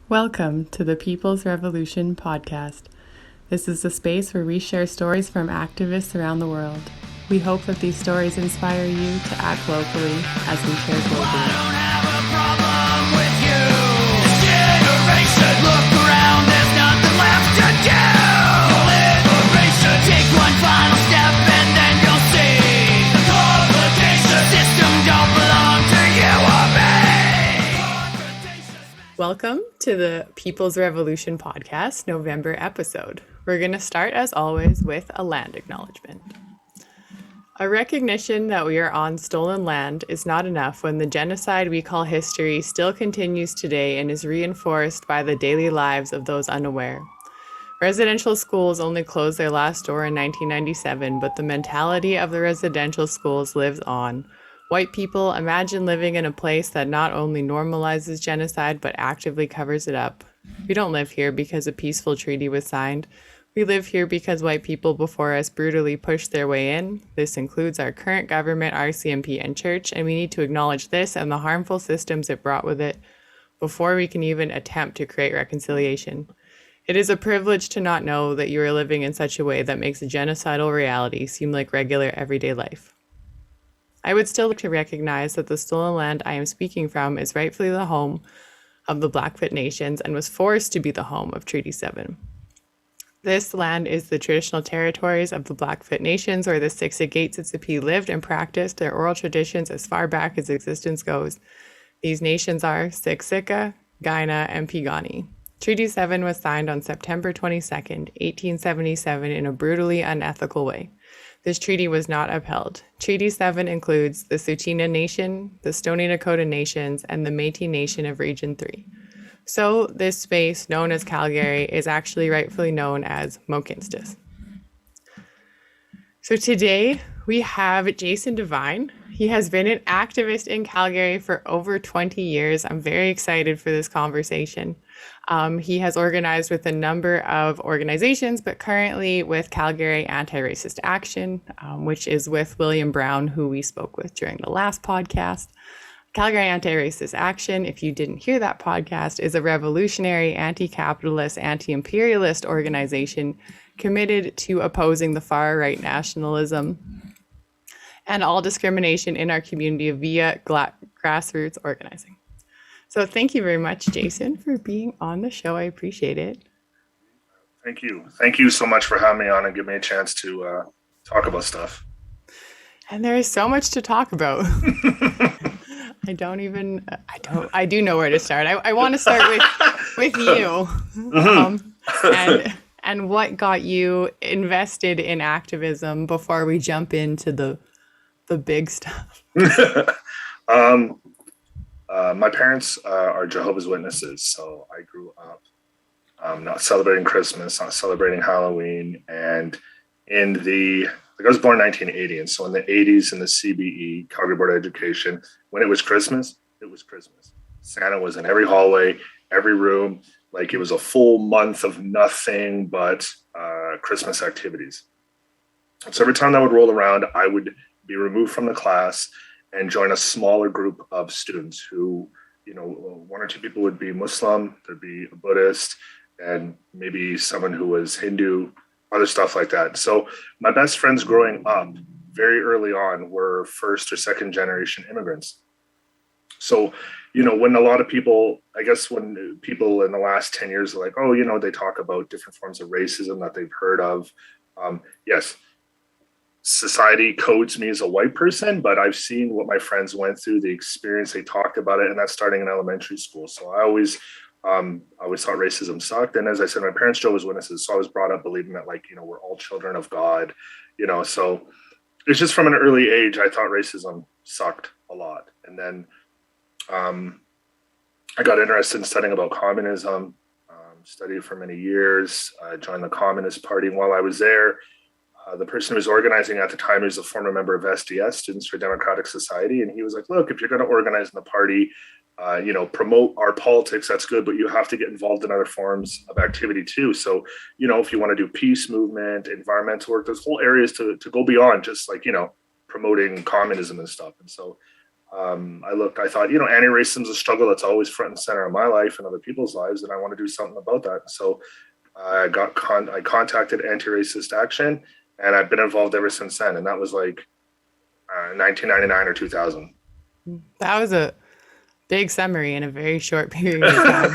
Welcome to the People's Revolution podcast. This is a space where we share stories from activists around the world. We hope that these stories inspire you to act locally as we share globally. I don't have a problem with you. This generation, look around, there's nothing left to do. Liberation, take one final step and then you'll see the complications. System don't belong to you or me. Welcome to the People's Revolution podcast November episode. We're going to start, as always, with a land acknowledgement. A recognition that we are on stolen land is not enough when the genocide we call history still continues today and is reinforced by the daily lives of those unaware. Residential schools only closed their last door in 1997, but the mentality of the residential schools lives on. White people imagine living in a place that not only normalizes genocide, but actively covers it up. We don't live here because a peaceful treaty was signed. We live here because white people before us brutally pushed their way in. This includes our current government, RCMP, and church, and we need to acknowledge this and the harmful systems it brought with it before we can even attempt to create reconciliation. It is a privilege to not know that you are living in such a way that makes a genocidal reality seem like regular everyday life. I would still like to recognize that the stolen land I am speaking from is rightfully the home of the Blackfoot Nations and was forced to be the home of Treaty 7. This land is the traditional territories of the Blackfoot Nations, where the Siksika lived and practiced their oral traditions as far back as existence goes. These nations are Siksika, Kainai, and Piikani. Treaty 7 was signed on September 22nd, 1877 in a brutally unethical way. This treaty was not upheld. Treaty 7 includes the Tsuut'ina Nation, the Stoney Nakoda Nations, and the Métis Nation of Region 3. So this space, known as Calgary, is actually rightfully known as Mohkinstsis. So today we have Jason Devine. He has been an activist in Calgary for over 20 years. I'm very excited for this conversation. He has organized with a number of organizations, but currently with Calgary Anti-Racist Action, which is with William Brown, who we spoke with during the last podcast. Calgary Anti-Racist Action, if you didn't hear that podcast, is a revolutionary, anti-capitalist, anti-imperialist organization committed to opposing the far-right nationalism and all discrimination in our community via grassroots organizing. So thank you very much, Jason, for being on the show. I appreciate it. Thank you. Thank you so much for having me on and giving me a chance to talk about stuff. And there is so much to talk about. I do know where to start. I want to start with you. And what got you invested in activism before we jump into the big stuff. My parents are Jehovah's Witnesses, so I grew up not celebrating Christmas, not celebrating Halloween, and I was born in 1980, and so in the 80s in the CBE, Calgary Board of Education, when it was Christmas, it was Christmas. Santa was in every hallway, every room, like it was a full month of nothing but Christmas activities. So every time that would roll around, I would be removed from the class and join a smaller group of students who, one or two people would be Muslim, there'd be a Buddhist, and maybe someone who was Hindu, other stuff like that. So my best friends growing up very early on were first or second generation immigrants. So, when a lot of people, I guess when people in the last 10 years are like, oh, they talk about different forms of racism that they've heard of. Yes, society codes me as a white person, but I've seen what my friends went through, the experience, they talked about it, and that's starting in elementary school. So I always thought racism sucked. And as I said, my parents Jehovah's Witnesses, so I was brought up believing that, we're all children of God, so it's just from an early age, I thought racism sucked a lot. And then I got interested in studying about communism, studied for many years, joined the Communist Party. And while I was there, the person who was organizing at the time was a former member of SDS, Students for Democratic Society. And he was like, look, if you're going to organize in the party, promote our politics, that's good, but you have to get involved in other forms of activity too. So, if you want to do peace movement, environmental work, there's whole areas to go beyond just promoting communism and stuff. And so I thought, anti-racism is a struggle that's always front and center in my life and other people's lives, and I want to do something about that. So I contacted Anti-Racist Action, and I've been involved ever since then. And that was like 1999 or 2000. That was a big summary in a very short period of time.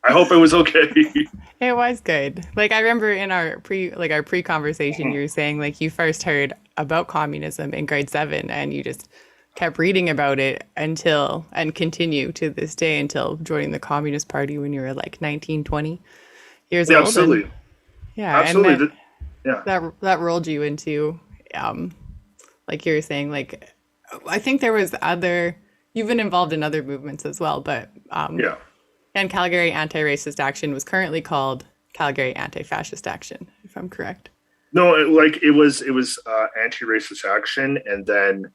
I hope it was okay. It was good. Like, I remember in our pre-conversation, you were saying like you first heard about communism in grade 7, and you just kept reading about it and continue to this day until joining the Communist Party when you were like 19, 20 years old. Absolutely. Absolutely. And that rolled you into, like you were saying, like, I think there was you've been involved in other movements as well, but and Calgary Anti-Racist Action was currently called Calgary Anti-Fascist Action, if I'm correct. No, it was Anti-Racist Action, and then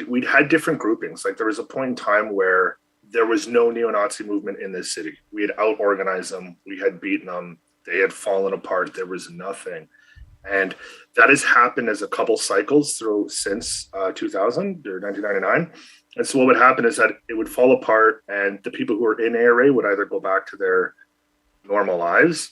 we'd had different groupings. Like, there was a point in time where there was no neo-Nazi movement in this city. We had out-organized them. We had beaten them. They had fallen apart. There was nothing. And that has happened as a couple cycles since 2000 or 1999. And so what would happen is that it would fall apart, and the people who were in ARA would either go back to their normal lives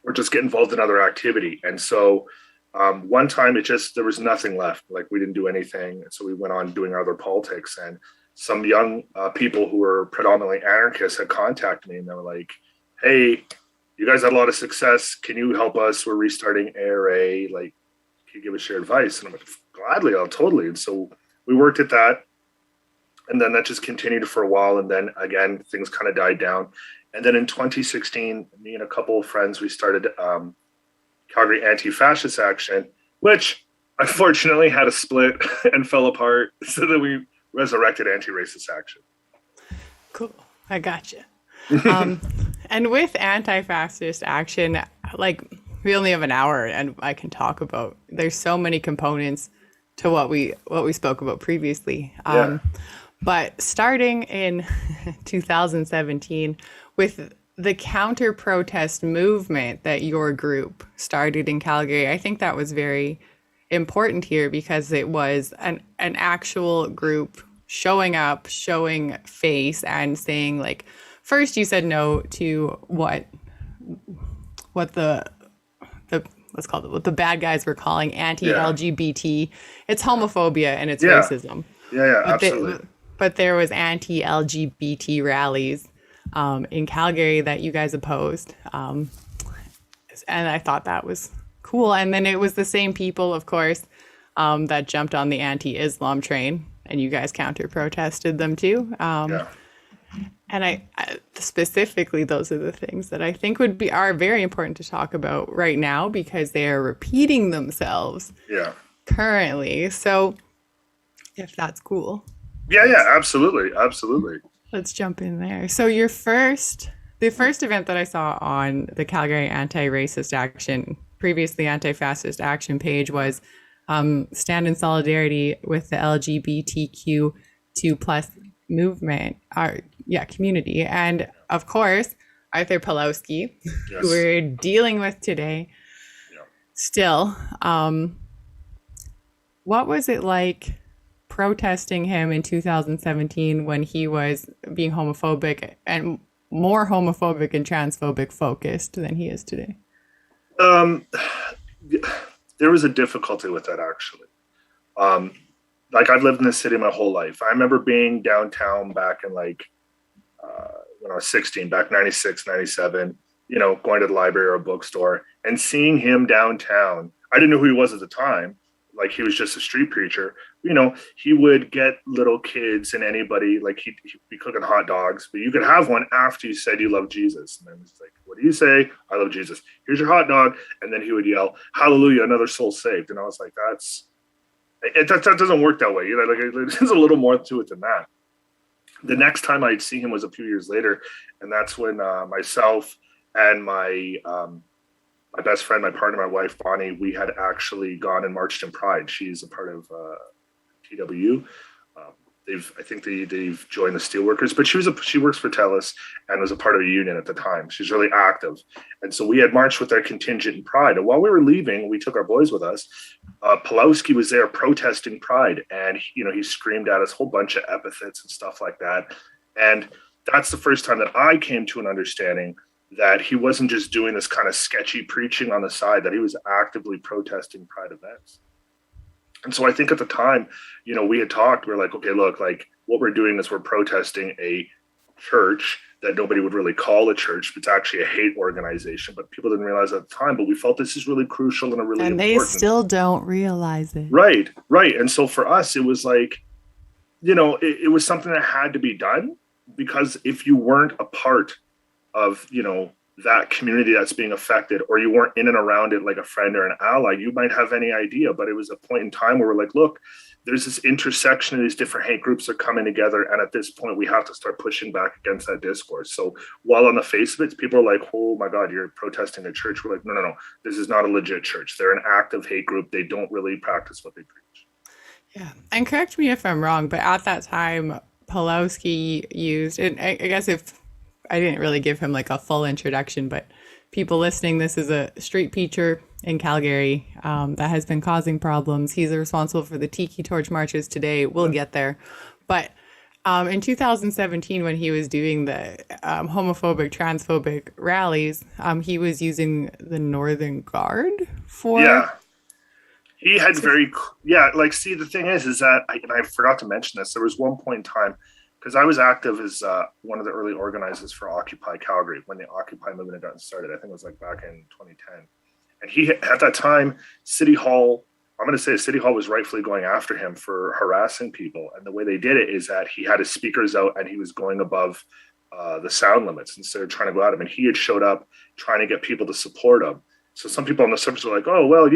or just get involved in other activity. And so one time there was nothing left. Like, we didn't do anything. And so we went on doing other politics, and some young people who were predominantly anarchists had contacted me, and they were like, hey, you guys had a lot of success. Can you help us? We're restarting ARA. Like, can you give us your advice? And I'm like, gladly, I'll totally. And so we worked at that. And then that just continued for a while. And then again, things kind of died down. And then in 2016, me and a couple of friends, we started Calgary Anti-Fascist Action, which unfortunately had a split and fell apart. So then we resurrected Anti-Racist Action. Cool. I gotcha. And with Anti-Fascist Action, like, we only have an hour, and I can talk about, there's so many components to what we spoke about previously. But starting in 2017 with the counter-protest movement that your group started in Calgary, I think that was very important here, because it was an actual group showing up, showing face, and saying, like, first you said no to what the let's call it what the bad guys were calling anti-LGBT. It's homophobia and it's racism. Absolutely. But there was anti-LGBT rallies in Calgary that you guys opposed. And I thought that was cool. And then it was the same people, of course, that jumped on the anti-Islam train, and you guys counter-protested them too. And I specifically, those are the things that I think are very important to talk about right now, because they are repeating themselves currently. So if that's cool. Yeah, absolutely. Let's jump in there. So the first event that I saw on the Calgary Anti-Racist Action, previously Anti-Fascist Action page, was stand in solidarity with the LGBTQ2+ movement, community. And of course, Arthur Pawlowski, who we're dealing with today, still. What was it like protesting him in 2017 when he was being homophobic, and more homophobic and transphobic focused than he is today? There was a difficulty with that, actually. Like, I've lived in this city my whole life. I remember being downtown back in when I was 16, back 96, 97, going to the library or a bookstore and seeing him downtown. I didn't know who he was at the time. Like, he was just a street preacher. He would get little kids and anybody, like, he'd be cooking hot dogs, but you could have one after you said you love Jesus. And then it's like, what do you say? I love Jesus. Here's your hot dog. And then he would yell, hallelujah, another soul saved. And I was like, that doesn't work that way. Like, there's a little more to it than that. The next time I'd see him was a few years later. And that's when myself and my best friend, my partner, my wife, Bonnie, we had actually gone and marched in Pride. She's a part of TW. I think they've joined the Steelworkers, but she works for TELUS and was a part of a union at the time. She's really active. And so we had marched with our contingent in Pride. And while we were leaving, we took our boys with us. Pulowski was there protesting Pride, and he screamed at us a whole bunch of epithets and stuff like that. And that's the first time that I came to an understanding that he wasn't just doing this kind of sketchy preaching on the side, that he was actively protesting Pride events. And so I think at the time, we had talked, we're like, okay, look, like what we're doing is we're protesting a church that nobody would really call a church, but it's actually a hate organization. But people didn't realize at the time, but we felt this is really crucial and really important. And they still don't realize it. Right. And so for us, it was like, it was something that had to be done, because if you weren't a part of, that community that's being affected, or you weren't in and around it like a friend or an ally, you might have any idea. But it was a point in time where we're like, look, there's this intersection of these different hate groups are coming together. And at this point, we have to start pushing back against that discourse. So while on the face of it, people are like, oh my God, you're protesting a church. We're like, no, this is not a legit church. They're an active hate group. They don't really practice what they preach. Yeah. And correct me if I'm wrong, but at that time, Pulowski used, and I guess if I didn't really give him like a full introduction, but people listening, this is a street preacher in Calgary that has been causing problems. He's responsible for the Tiki Torch marches today. We'll get there. But in 2017, when he was doing the homophobic, transphobic rallies, he was using the Northern Guard for... Yeah. He had see, the thing is that, and I forgot to mention this, there was one point in time, because I was active as one of the early organizers for Occupy Calgary when the Occupy movement had gotten started. I think it was like back in 2010. And he, at that time, City Hall was rightfully going after him for harassing people. And the way they did it is that he had his speakers out and he was going above the sound limits instead of trying to go at him. And he had showed up trying to get people to support him. So some people on the surface were like, oh, well,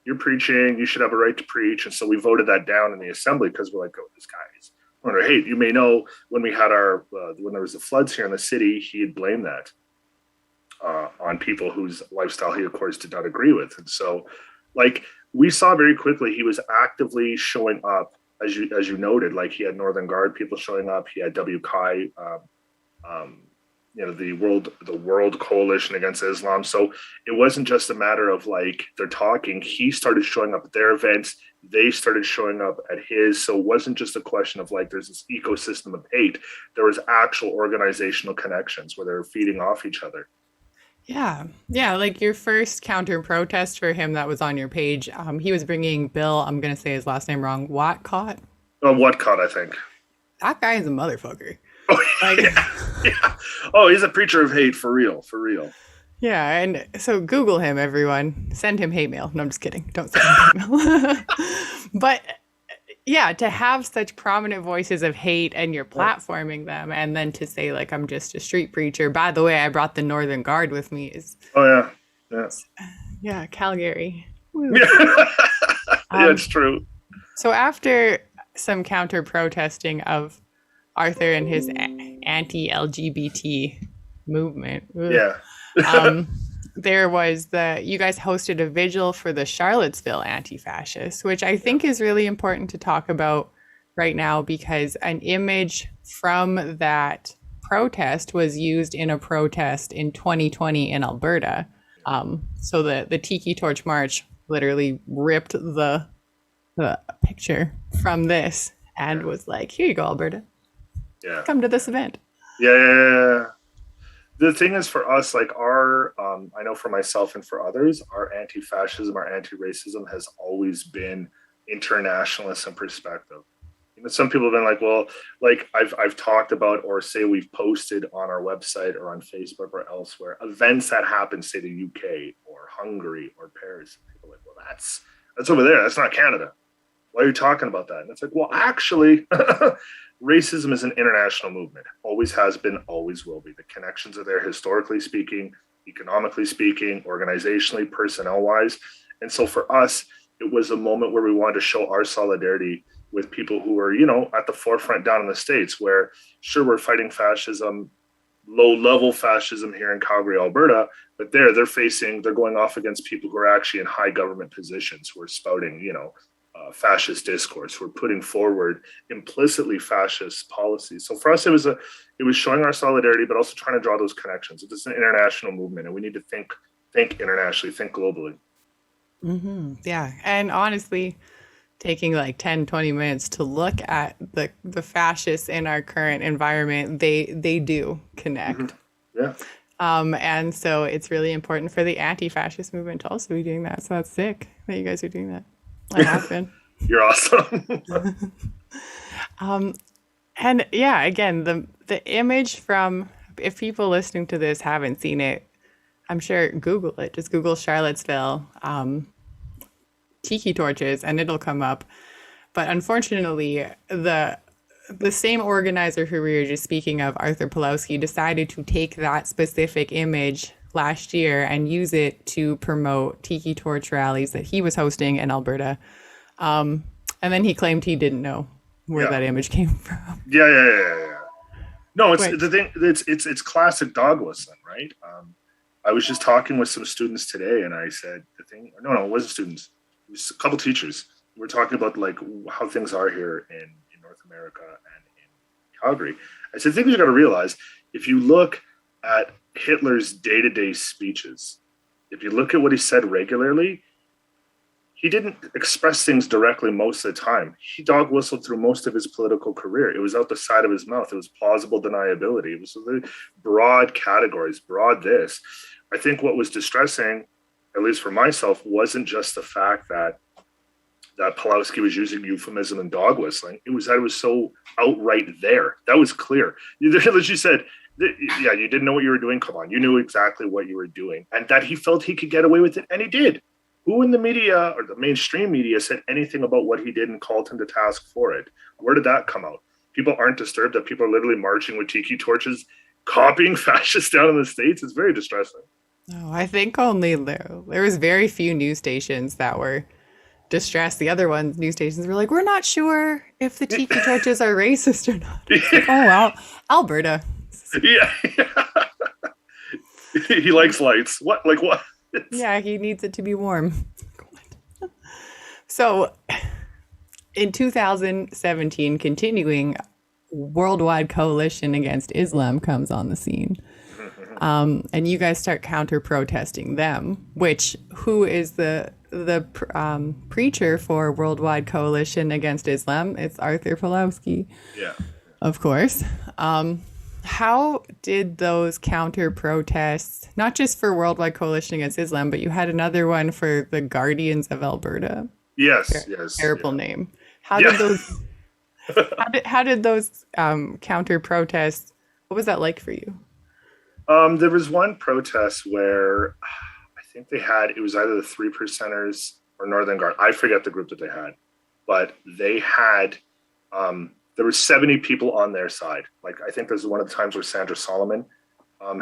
you're preaching, you should have a right to preach. And so we voted that down in the assembly because we're like, oh, this guy is under hate. You may know when we had when there was the floods here in the city, he had blamed that on people whose lifestyle he, of course, did not agree with. And so, like, we saw very quickly he was actively showing up, as you noted, like he had Northern Guard people showing up. He had WCI, the World Coalition Against Islam. So it wasn't just a matter of like they're talking. He started showing up at their events. They started showing up at his. So it wasn't just a question of like there's this ecosystem of hate. There was actual organizational connections where they were feeding off each other. Yeah. Like your first counter protest for him that was on your page. He was bringing Bill, I'm going to say his last name wrong, Watcott. Oh, Watcott, I think. That guy is a motherfucker. Oh, yeah. Oh, he's a preacher of hate for real. Yeah, and so Google him, everyone. Send him hate mail. No, I'm just kidding. Don't send him hate mail. But yeah, to have such prominent voices of hate and you're platforming them, and then to say like I'm just a street preacher. By the way, I brought the Northern Guard with me. Yeah, Calgary. Yeah, it's true. So after some counter protesting of Arthur and his anti-LGBT movement. There was you guys hosted a vigil for the Charlottesville anti-fascists, which I think is really important to talk about right now because an image from that protest was used in a protest in 2020 in Alberta. So the Tiki Torch March literally ripped the picture from this and was like, here you go, Alberta. Yeah. Come to this event. Yeah. The thing is for us, like I know for myself and for others, our anti-fascism, our anti-racism has always been internationalist in perspective. Some people have been like, well, like I've talked about or say we've posted on our website or on Facebook or elsewhere, events that happen, say the UK or Hungary or Paris. People are like, well, that's over there. That's not Canada. Why are you talking about that? And it's like, well, actually, racism is an international movement. Always has been, always will be. The connections are there historically speaking, economically speaking, organizationally, personnel-wise. And so for us, it was a moment where we wanted to show our solidarity with people who are, at the forefront down in the States where, sure, we're fighting fascism, low-level fascism here in Calgary, Alberta, but they're going off against people who are actually in high government positions who are spouting, fascist discourse. Who are putting forward implicitly fascist policies. So for us, it was showing our solidarity, but also trying to draw those connections. It's an international movement, and we need to think internationally, think globally. Yeah. And honestly, taking like 10, 20 minutes to look at the fascists in our current environment, they do connect. Yeah. And so it's really important for the anti-fascist movement to also be doing that. So that's sick that you guys are doing that. I have been. You're awesome. And yeah, again, the image from, if people listening to this haven't seen it, I'm sure Google it. Just Google Charlottesville tiki torches and it'll come up. But unfortunately, the same organizer who we were just speaking of, Arthur Pawlowski, decided to take that specific image last year and use it to promote tiki torch rallies that he was hosting in Alberta. And then he claimed he didn't know where that image came from. Yeah. No, it's the thing. It's classic dog whistling, right? I was just talking with some students today, and I said the thing. No, it wasn't students. It was a couple teachers. We're talking about like how things are here in North America and in Calgary. I said, things you got to realize, if you look at Hitler's day-to-day speeches, if you look at what he said regularly, he didn't express things directly most of the time. He dog whistled through most of his political career. It was out the side of his mouth. It was plausible deniability. It was really broad categories, broad this. I think what was distressing, at least for myself, wasn't just the fact that Pawlowski was using euphemism and dog whistling. It was that it was so outright there. That was clear. As you said, yeah, you didn't know what you were doing. Come on, you knew exactly what you were doing. And that he felt he could get away with it, and he did. Who in the media or the mainstream media said anything about what he did and called him to task for it? Where did that come out? People aren't disturbed that people are literally marching with tiki torches, copying fascists down in the States. It's very distressing. No, I think only there was very few news stations that were distressed. The other ones, news stations, were like, we're not sure if the tiki torches are racist or not. Like, oh, wow. Alberta. Yeah. He likes lights. What? Like what? Yeah, he needs it to be warm. So in 2017, continuing worldwide coalition against Islam comes on the scene. And you guys start counter-protesting them, who is the preacher for Worldwide Coalition Against Islam? It's Arthur Pawlowski. Yeah. Of course. How did those counter-protests, not just for Worldwide Coalition Against Islam, but you had another one for the Guardians of Alberta? Yes. Terrible name. How did those counter-protests, what was that like for you? There was one protest where I think it was either the 3%ers or Northern Guard. I forget the group that they had, but they had, there were 70 people on their side. Like, I think there's one of the times where Sandra Solomon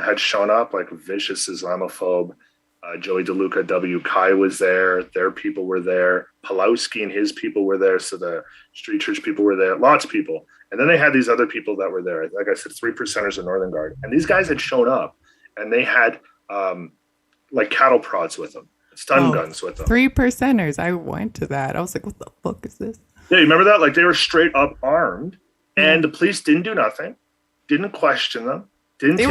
had shown up, like vicious Islamophobe. Joey DeLuca, W. Kai was there. Their people were there. Pawlowski and his people were there. So the street church people were there. Lots of people. And then they had these other people that were there. Like I said, 3%ers of Northern Guard. And these guys had shown up, and they had like cattle prods with them, stun guns with them. 3%ers. I went to that. I was like, what the fuck is this? Yeah, you remember that? Like, they were straight up armed, and the police didn't do nothing, didn't question them, didn't. They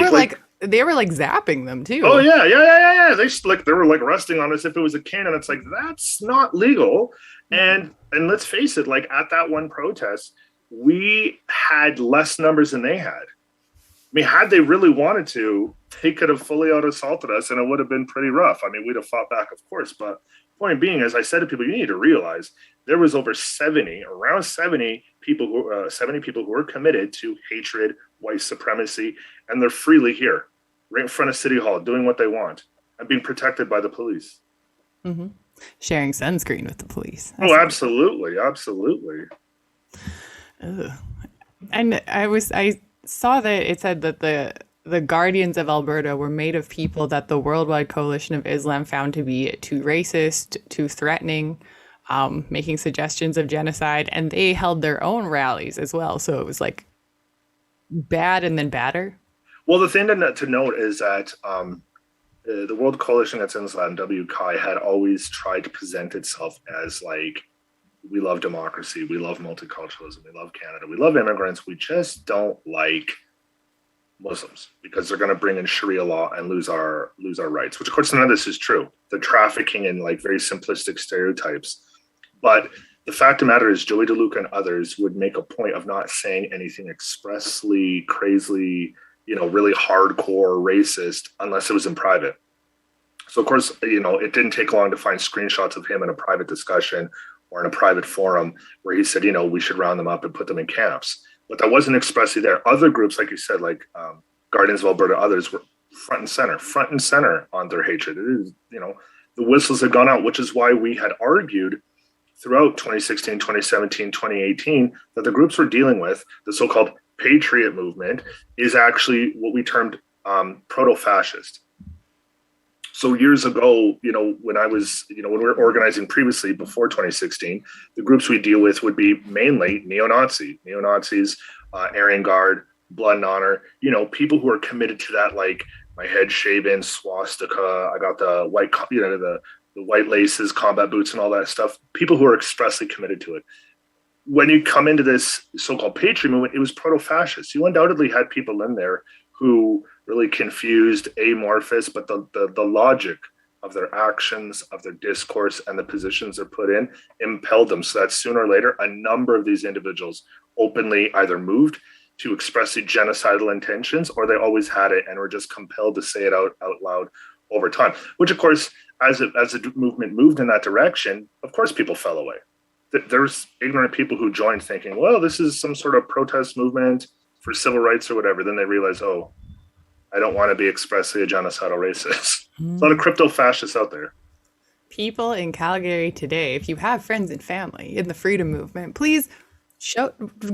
were like zapping them too. Oh yeah. They were like resting on us if it was a cannon. It's like, that's not legal. And let's face it, like at that one protest, we had less numbers than they had. I mean, had they really wanted to, they could have fully out assaulted us, and it would have been pretty rough. I mean, we'd have fought back, of course. But point being, as I said to people, you need to realize there was around 70 people who were committed to hatred, white supremacy, and they're freely here, right in front of City Hall, doing what they want and being protected by the police. Mm-hmm. Sharing sunscreen with the police. That's absolutely. Ugh. And I saw that it said that the Guardians of Alberta were made of people that the Worldwide Coalition of Islam found to be too racist, too threatening, making suggestions of genocide, and they held their own rallies as well. So it was like bad and then badder. Well, the thing to note is that the World Coalition Against Islam, WCI, had always tried to present itself as like, we love democracy, we love multiculturalism, we love Canada, we love immigrants, we just don't like Muslims because they're going to bring in Sharia law and lose our rights, which of course none of this is true. They're trafficking in like very simplistic stereotypes. But the fact of the matter is Joey DeLuca and others would make a point of not saying anything expressly, crazily, really hardcore racist unless it was in private. So of course, it didn't take long to find screenshots of him in a private discussion or in a private forum where he said, we should round them up and put them in camps. But that wasn't expressly there. Other groups, like you said, like Guardians of Alberta, others were front and center on their hatred. It is, the whistles had gone out, which is why we had argued throughout 2016, 2017, 2018, that the groups we're dealing with, the so-called Patriot movement, is actually what we termed proto-fascist. So years ago, when I was, when we were organizing previously before 2016, the groups we deal with would be mainly neo-Nazis, Aryan Guard, Blood and Honor, people who are committed to that, like my head shaven, swastika, I got the white, the white laces, combat boots and all that stuff, people who are expressly committed to it. When you come into this so-called Patriot movement, it was proto-fascist. You undoubtedly had people in there who really confused, amorphous, but the logic of their actions, of their discourse, and the positions they're put in impelled them. So that sooner or later, a number of these individuals openly either moved to expressly genocidal intentions, or they always had it and were just compelled to say it out loud over time. Which, of course, as the movement moved in that direction, of course, people fell away. There's ignorant people who joined thinking, well, this is some sort of protest movement for civil rights or whatever. Then they realize, oh, I don't want to be expressly a genocidal racist. There's a lot of crypto fascists out there. People in Calgary today, if you have friends and family in the freedom movement, please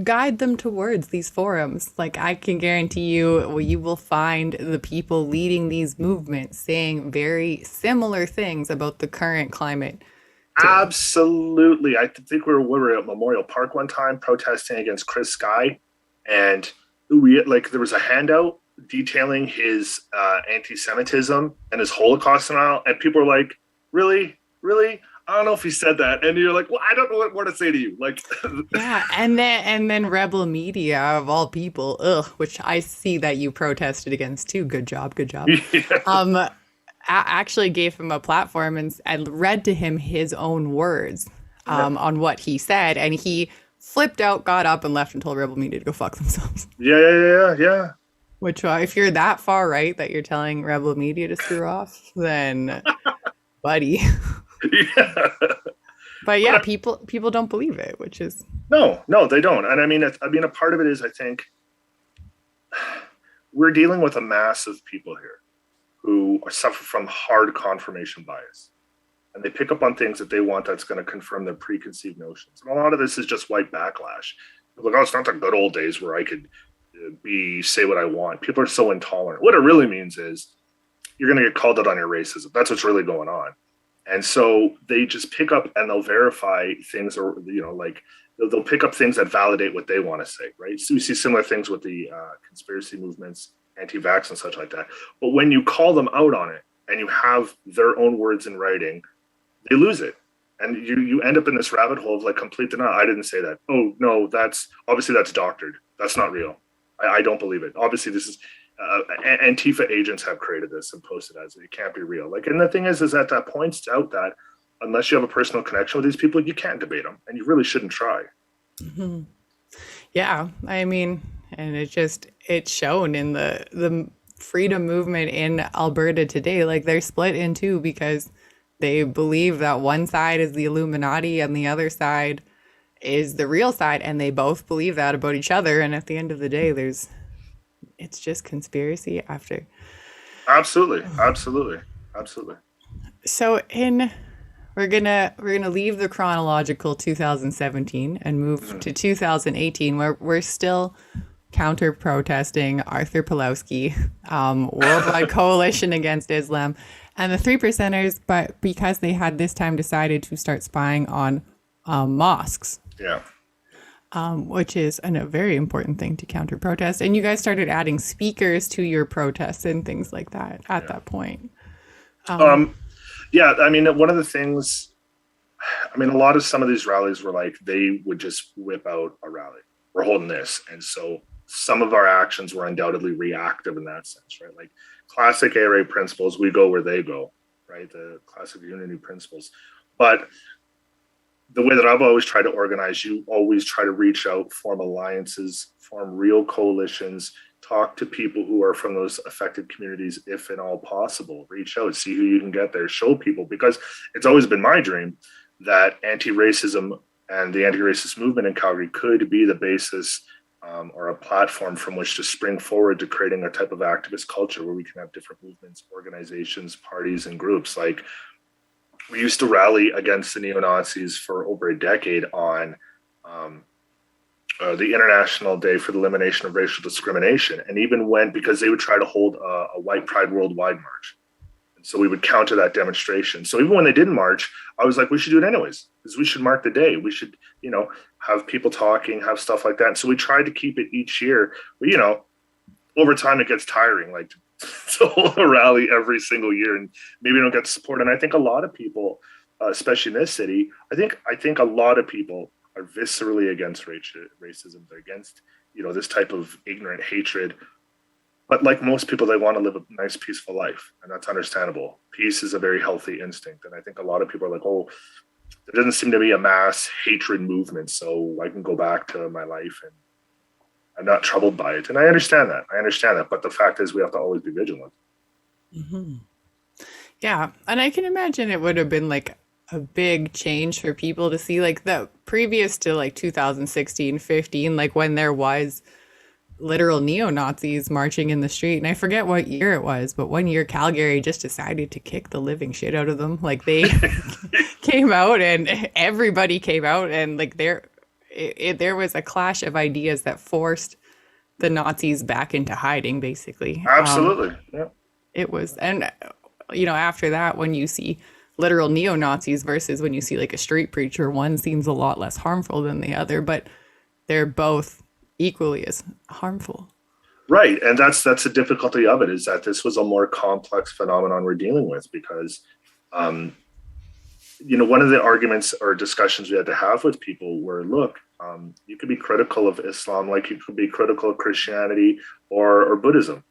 guide them towards these forums. Like, I can guarantee you will find the people leading these movements saying very similar things about the current climate. Absolutely. I think we were at Memorial Park one time protesting against Chris Sky, and there was a handout detailing his anti-Semitism and his Holocaust denial, and people were like, really? I don't know if he said that. And you're like, well, I don't know what more to say to you. Like, yeah. And then Rebel Media, of all people, which I see that you protested against too. Good job. Yeah. Actually gave him a platform and read to him his own words on what he said. And he flipped out, got up, and left and told Rebel Media to go fuck themselves. Yeah. Which, if you're that far right that you're telling Rebel Media to screw off, then, buddy. Yeah. But yeah, people don't believe it, which is no, they don't. And I mean, a part of it is, I think we're dealing with a mass of people here who suffer from hard confirmation bias, and they pick up on things that they want that's going to confirm their preconceived notions. And a lot of this is just white backlash. Like, oh, it's not the good old days where I could say what I want. People are so intolerant. What it really means is you're going to get called out on your racism. That's what's really going on. And so they just pick up and they'll verify things, or like they'll pick up things that validate what they want to say, right? So we see similar things with the conspiracy movements, anti-vax and such like that. But when you call them out on it and you have their own words in writing, they lose it. And you end up in this rabbit hole of like complete denial. I didn't say that. Oh, no, that's doctored. That's not real. I don't believe it. Obviously, this is Antifa agents have created this and posted as it can't be real. Like, and the thing is that points out that unless you have a personal connection with these people, you can't debate them, and you really shouldn't try. Mm-hmm. Yeah, I mean, and it's shown in the freedom movement in Alberta today. Like, they're split in two because they believe that one side is the Illuminati and the other side is the real side, and they both believe that about each other. And at the end of the day, it's just conspiracy after. Absolutely. So we're gonna leave the chronological 2017 and move to 2018, where we're still counter protesting Arthur Pawlowski, Worldwide Coalition Against Islam, and the 3%ers, but because they had this time decided to start spying on mosques. Yeah. Which is a very important thing to counter protest. And you guys started adding speakers to your protests and things like that at that point. Yeah, I mean, one of the things, a lot of some of these rallies were like, they would just whip out a rally. We're holding this. And so some of our actions were undoubtedly reactive in that sense, right? Like classic ARA principles, we go where they go, right? The classic unity principles. But the way that I've always tried to organize, you always try to reach out, form alliances, form real coalitions, talk to people who are from those affected communities, if at all possible. Reach out, see who you can get there, show people, because it's always been my dream that anti-racism and the anti-racist movement in Calgary could be the basis or a platform from which to spring forward to creating a type of activist culture where we can have different movements, organizations, parties, and groups. Like, we used to rally against the neo-Nazis for over a decade on the International Day for the Elimination of Racial Discrimination, and even went, because they would try to hold a White Pride Worldwide march. And so we would counter that demonstration. So even when they didn't march, I was like, we should do it anyways, because we should mark the day. We should, have people talking, have stuff like that. And so we tried to keep it each year. But, over time it gets tiring, like to hold a rally every single year, and maybe don't get support. And I think a lot of people, especially in this city, I think a lot of people are viscerally against racism. They're against, this type of ignorant hatred. But like most people, they want to live a nice, peaceful life, and that's understandable. Peace is a very healthy instinct, and I think a lot of people are like, oh, there doesn't seem to be a mass hatred movement, so I can go back to my life and I'm not troubled by it. And I understand that. But the fact is, we have to always be vigilant. Mm-hmm. Yeah. And I can imagine it would have been like a big change for people to see, like, the previous to like 2016, 15, like when there was literal neo-Nazis marching in the street. And I forget what year it was, but one year Calgary just decided to kick the living shit out of them. Like, they came out, and everybody came out, and like there was a clash of ideas that forced the Nazis back into hiding, basically. Absolutely. Yeah. It was, and after that, when you see literal neo-Nazis versus when you see like a street preacher, one seems a lot less harmful than the other, but they're both equally as harmful. Right. And that's the difficulty of it, is that this was a more complex phenomenon we're dealing with, because one of the arguments or discussions we had to have with people were, look, you could be critical of Islam like you could be critical of Christianity or Buddhism,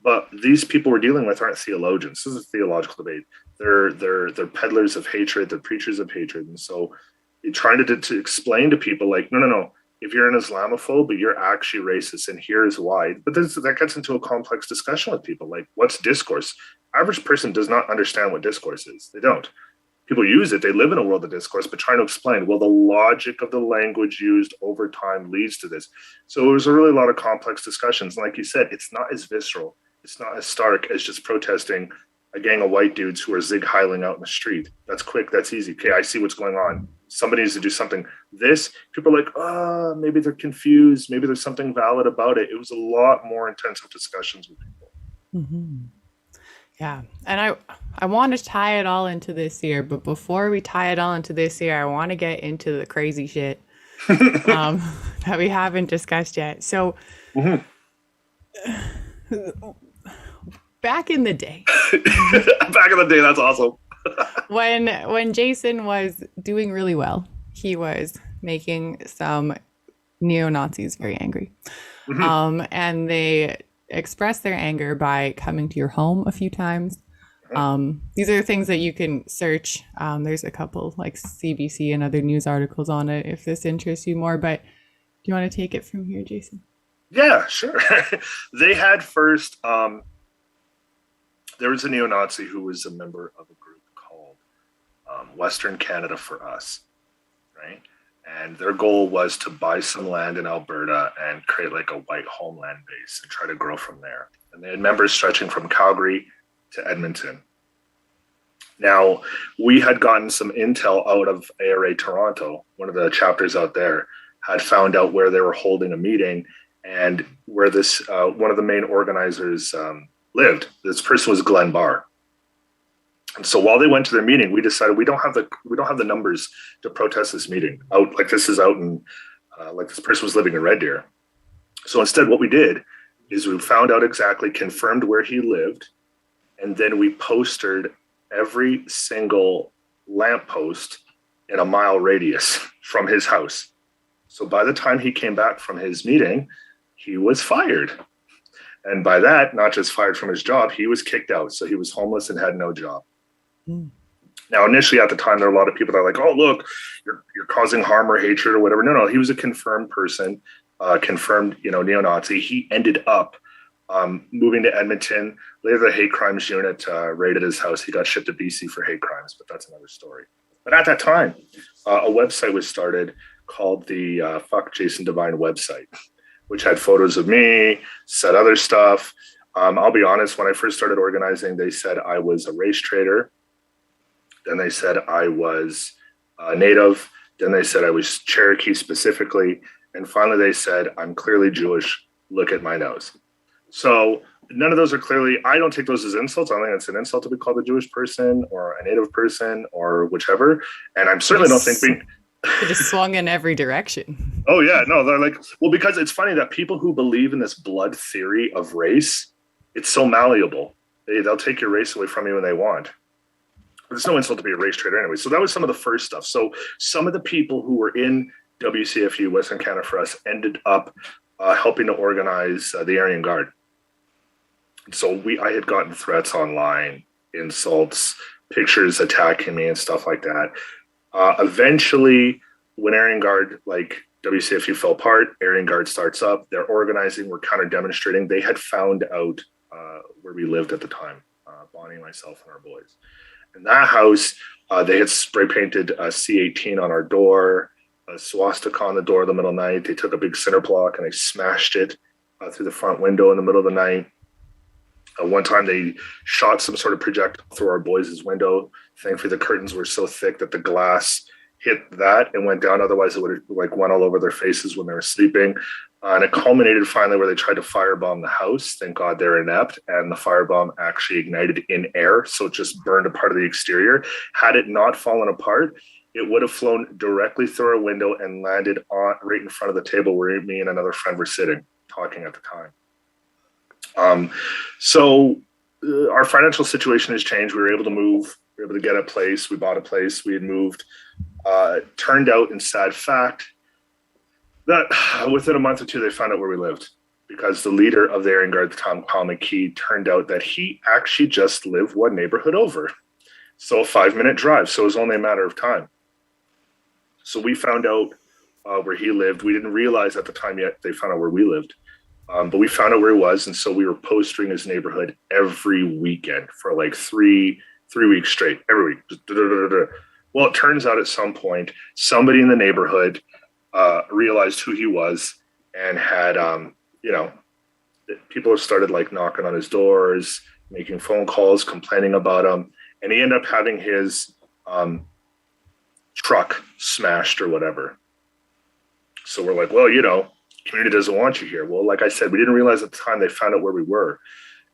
but these people we're dealing with aren't theologians. This is a theological debate. They're peddlers of hatred. They're preachers of hatred. And so you're trying to explain to people, like, no. If you're an Islamophobe, you're actually racist, and here's why. But that gets into a complex discussion with people, like, what's discourse? Average person does not understand what discourse is. They don't. People use it. They live in a world of discourse, but trying to explain, well, the logic of the language used over time leads to this. So it was a really lot of complex discussions. And like you said, it's not as visceral. It's not as stark as just protesting a gang of white dudes who are zig-heiling out in the street. That's quick. That's easy. Okay, I see what's going on. Somebody needs to do something. This, people are like, maybe they're confused. Maybe there's something valid about it. It was a lot more intensive discussions with people. Mm-hmm. Yeah. And I want to tie it all into this year, but before we tie it all into this year, I want to get into the crazy shit that we haven't discussed yet. So back in the day. That's awesome. When Jason was doing really well, he was making some neo-Nazis very angry. Mm-hmm. And they expressed their anger by coming to your home a few times. These are things that you can search. There's a couple like CBC and other news articles on it if this interests you more. But do you want to take it from here, Jason? Yeah, sure. They had first... there was a neo-Nazi who was a member of a group called Western Canada for Us, right? And their goal was to buy some land in Alberta and create like a white homeland base and try to grow from there. And they had members stretching from Calgary to Edmonton. Now, we had gotten some intel out of ARA Toronto, one of the chapters out there, had found out where they were holding a meeting and where this one of the main organizers lived. This person was Glenn Barr. And so while they went to their meeting, we decided we don't have the numbers to protest this meeting out. Like, this is out in like this person was living in Red Deer. So instead, what we did is we found out exactly, confirmed where he lived, and then we posted every single lamppost in a mile radius from his house. So by the time he came back from his meeting, he was fired. And by that, not just fired from his job, he was kicked out. So he was homeless and had no job. Now, initially at the time, there were a lot of people that were like, oh, look, you're causing harm or hatred or whatever. No, he was a confirmed person, confirmed, neo-Nazi. He ended up moving to Edmonton. Later, the hate crimes unit raided his house. He got shipped to BC for hate crimes, but that's another story. But at that time, a website was started called the Fuck Jason Devine website, which had photos of me, said other stuff. I'll be honest, when I first started organizing, they said I was a race traitor. Then they said I was Native. Then they said I was Cherokee specifically. And finally, they said, I'm clearly Jewish. Look at my nose. So none of those are clearly, I don't take those as insults. I don't think it's an insult to be called a Jewish person or a Native person or whichever. And I certainly don't think being... It just swung in every direction. Oh, yeah. No, they're like, well, because it's funny that people who believe in this blood theory of race, it's so malleable. They'll take your race away from you when they want. But it's no insult to be a race traitor anyway. So that was some of the first stuff. So some of the people who were in WCFU, Western Canada for Us, ended up helping to organize the Aryan Guard. So I had gotten threats online, insults, pictures attacking me and stuff like that. Eventually, when Aryan Guard, like WCFU fell apart, Aryan Guard starts up. They're organizing. We're counter demonstrating. They had found out where we lived at the time, Bonnie, myself, and our boys. In that house, they had spray painted C18 on our door, a swastika on the door in the middle of the night. They took a big cinder block and they smashed it through the front window in the middle of the night. One time they shot some sort of projectile through our boys' window. Thankfully, the curtains were so thick that the glass hit that and went down. Otherwise, it would have went all over their faces when they were sleeping. And it culminated finally where they tried to firebomb the house. Thank God they're inept. And the firebomb actually ignited in air. So it just burned a part of the exterior. Had it not fallen apart, it would have flown directly through our window and landed right in front of the table where me and another friend were sitting, talking at the time. So our financial situation has changed. We were able to move. We were able to get a place. We bought a place. We had moved. Turned out, in sad fact, that within a month or two, they found out where we lived because the leader of the Aryan Guard, Tom McKee, turned out that he actually just lived one neighborhood over. So a 5-minute drive. So it was only a matter of time. So we found out where he lived. We didn't realize at the time yet they found out where we lived. But we found out where he was. And so we were postering his neighborhood every weekend for like three weeks straight, every week. Well, it turns out at some point, somebody in the neighborhood realized who he was and had, people have started like knocking on his doors, making phone calls, complaining about him. And he ended up having his truck smashed or whatever. So we're like, well, community doesn't want you here. Well, like I said, we didn't realize at the time they found out where we were.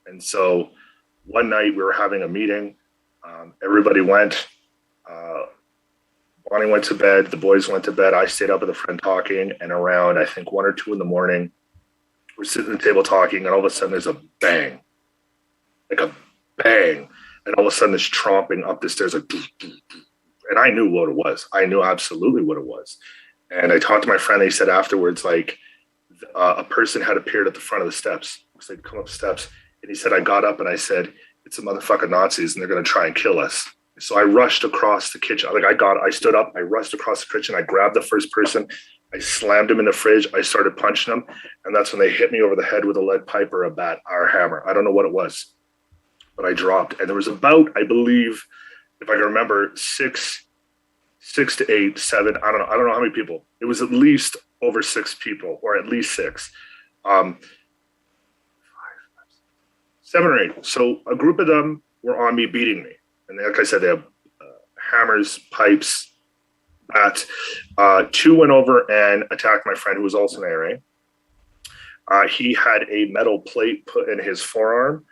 And so one night we were having a meeting. Everybody went. Bonnie went to bed. The boys went to bed. I stayed up with a friend talking. And around, I think, 1 or 2 in the morning, we're sitting at the table talking. And all of a sudden, there's a bang. Like a bang. And all of a sudden, this tromping up the stairs. Like, and I knew what it was. I knew absolutely what it was. And I talked to my friend. He said afterwards, like, a person had appeared at the front of the steps. So they'd come up the steps. And he said, I got up and I said, it's the motherfucking Nazis and they're going to try and kill us. So I rushed across the kitchen. I stood up, I rushed across the kitchen. I grabbed the first person. I slammed him in the fridge. I started punching him. And that's when they hit me over the head with a lead pipe or a bat or a hammer. I don't know what it was, but I dropped. And there was about, I believe, if I can remember, six to 8, 7. I don't know how many people. It was at least over 6 people, or at least 6. 7 or 8. So a group of them were on me, beating me. And like I said, they have hammers, pipes, bats. 2 went over and attacked my friend who was also an ARA. He had a metal plate put in his forearm.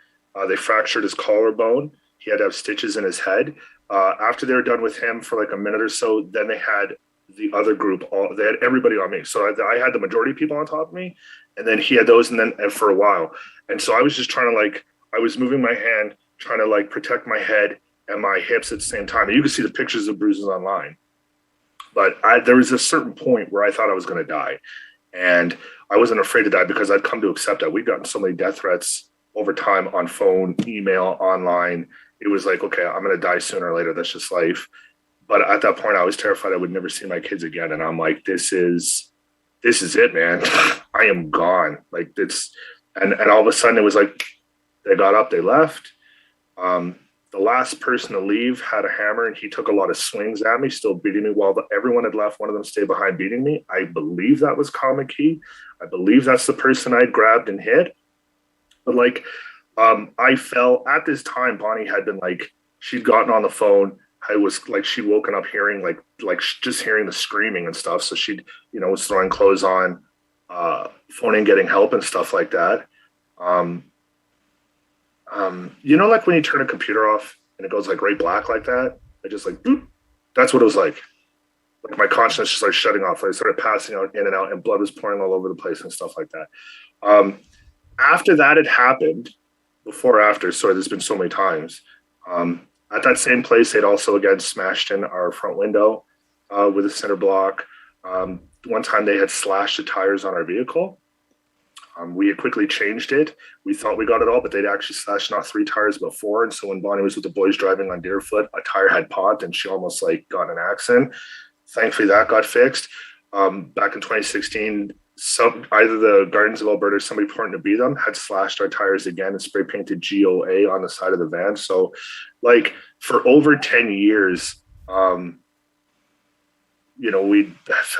They fractured his collarbone. He had to have stitches in his head. After they were done with him for like a minute or so, then they had the other group. They had everybody on me. So I had the majority of people on top of me. And then he had those, and then for a while. And so I was just trying to I was moving my hand, trying to protect my head and my hips at the same time. And you can see the pictures of bruises online. But there was a certain point where I thought I was going to die. And I wasn't afraid to die because I'd come to accept that. We'd gotten so many death threats over time on phone, email, online. It was like, okay, I'm going to die sooner or later. That's just life. But at that point, I was terrified I would never see my kids again. And I'm like, this is it, man. I am gone. Like and all of a sudden it was like, they got up, they left. The last person to leave had a hammer and he took a lot of swings at me, still beating me while everyone had left. One of them stayed behind beating me. I believe that was Kamaki. I believe that's the person I'd grabbed and hit. But like, I fell at this time. Bonnie had been like, she'd gotten on the phone. I was like, she'd woken up hearing like just hearing the screaming and stuff. So she'd, was throwing clothes on, phoning, getting help and stuff like that. Like when you turn a computer off and it goes like right black like that, I just like, boop. That's what it was like. Like my consciousness just like shutting off. I started passing out in and out and blood was pouring all over the place and stuff like that. After that had happened, before or after, sorry, there's been so many times. At that same place, they'd also again smashed in our front window with a cinder block. One time they had slashed the tires on our vehicle. We had quickly changed it. We thought we got it all, but they'd actually slashed not 3 tires, but 4. And so when Bonnie was with the boys driving on Deerfoot, a tire had popped and she almost like got in an accident. Thankfully, that got fixed. Back in 2016, either the Gardens of Alberta or somebody purporting to be them had slashed our tires again and spray painted GOA on the side of the van. So like for over 10 years, we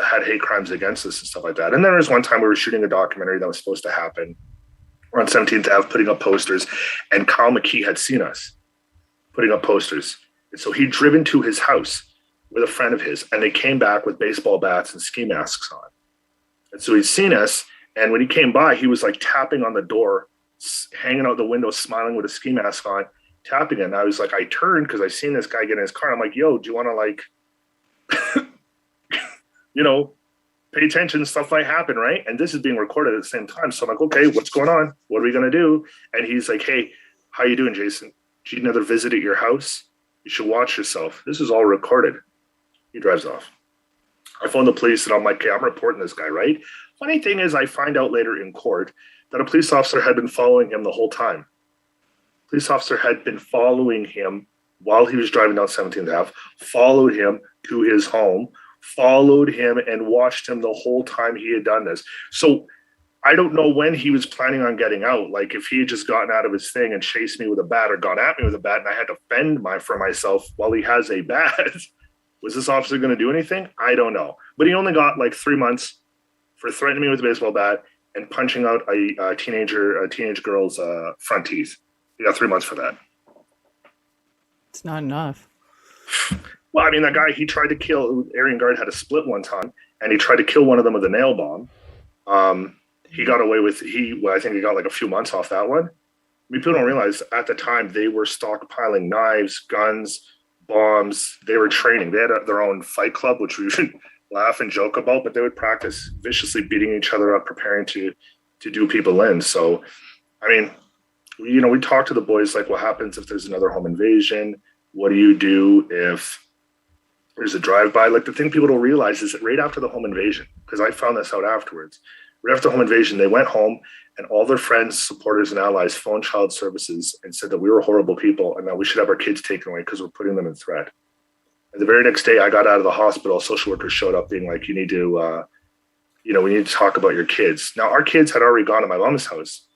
had hate crimes against us and stuff like that. And there was one time we were shooting a documentary that was supposed to happen. We're on 17th Ave putting up posters, and Kyle McKee had seen us putting up posters. And so he'd driven to his house with a friend of his, and they came back with baseball bats and ski masks on. And so he'd seen us, and when he came by, he was like tapping on the door, hanging out the window, smiling with a ski mask on, tapping it. And I was like, I turned because I seen this guy get in his car. I'm like, yo, do you want to like, pay attention, stuff might happen, right? And this is being recorded at the same time. So I'm like, okay, what's going on? What are we going to do? And he's like, hey, how you doing, Jason? She never visited your house. You should watch yourself. This is all recorded. He drives off. I phone the police and I'm like, okay, I'm reporting this guy, right? Funny thing is I find out later in court that a police officer had been following him the whole time. Police officer had been following him while he was driving down 17th Ave, followed him to his home, followed him and watched him the whole time he had done this. So I don't know when he was planning on getting out. Like if he had just gotten out of his thing and chased me with a bat or gone at me with a bat and I had to fend for myself while he has a bat, was this officer going to do anything? I don't know. But he only got like 3 months for threatening me with a baseball bat and punching out a teenage girl's front teeth. He got 3 months for that. It's not enough. Well, I mean, that guy, he tried to kill, Arian Guard had a split one time, and he tried to kill one of them with a nail bomb. He got away with, I think he got like a few months off that one. I mean, people don't realize at the time they were stockpiling knives, guns, bombs. They were training. They had their own fight club, which we should laugh and joke about, but they would practice viciously beating each other up, preparing to do people in. So, I mean, we talk to the boys like, what happens if there's another home invasion? What do you do if there's a drive-by? Like the thing people don't realize is that right after the home invasion, because I found this out afterwards, right after the home invasion, they went home and all their friends, supporters, and allies phoned child services and said that we were horrible people and that we should have our kids taken away because we're putting them in threat. And the very next day I got out of the hospital, social workers showed up being like, you need to, we need to talk about your kids. Now our kids had already gone to my mom's house.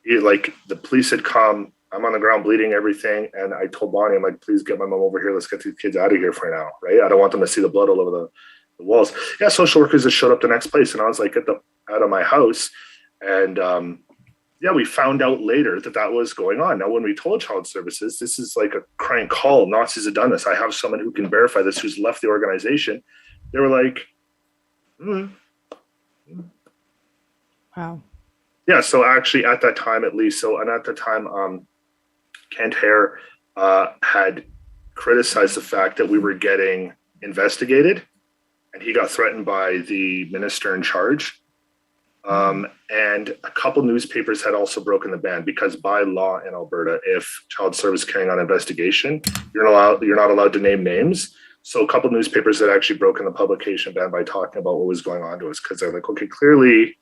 Like the police had come, I'm on the ground bleeding, everything. And I told Bonnie, I'm like, please get my mom over here. Let's get these kids out of here for now, right? I don't want them to see the blood all over the walls. Yeah, social workers just showed up the next place. And I was like, out of my house. And we found out later that was going on. Now, when we told child services, this is like a crank call. Nazis have done this. I have someone who can verify this, who's left the organization. They were like, Wow. Yeah, so actually at that time, at least, and at the time, Kent Hare had criticized the fact that we were getting investigated, and he got threatened by the minister in charge. And a couple newspapers had also broken the ban because by law in Alberta, if child service is carrying on investigation, you're not allowed to name names. So a couple newspapers had actually broken the publication ban by talking about what was going on to us because they're like, okay, clearly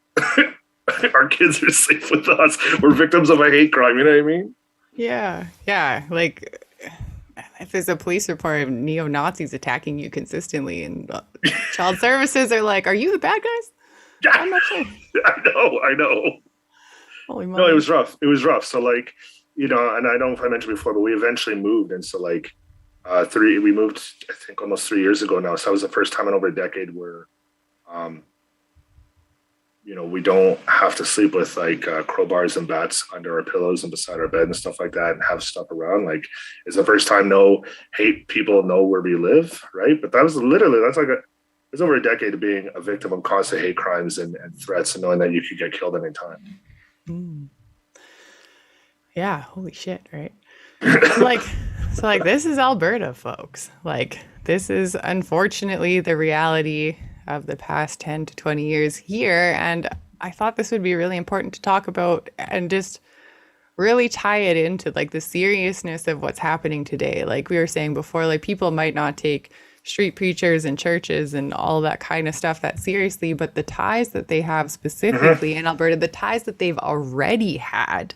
our kids are safe with us. We're victims of a hate crime. You know what I mean? Yeah. Yeah. Like, if there's a police report of neo-Nazis attacking you consistently, and child services are like, are you the bad guys? Yeah, I'm not sure. I know. Holy No, moly. it was rough. It was rough. So like, and I don't know if I mentioned before, but we eventually moved. And so like, we moved, I think almost 3 years ago now. So that was the first time in over a decade where, we don't have to sleep with like crowbars and bats under our pillows and beside our bed and stuff like that and have stuff around. Like, it's the first time no hate people know where we live, right? But that's it's over a decade of being a victim of constant hate crimes and threats and knowing that you could get killed anytime. Mm. Yeah, holy shit, right? So this is Alberta, folks. Like, this is unfortunately the reality of the past 10 to 20 years here. And I thought this would be really important to talk about and just really tie it into like the seriousness of what's happening today. Like we were saying before, like people might not take street preachers and churches and all that kind of stuff that seriously, but the ties that they have specifically in Alberta, the ties that they've already had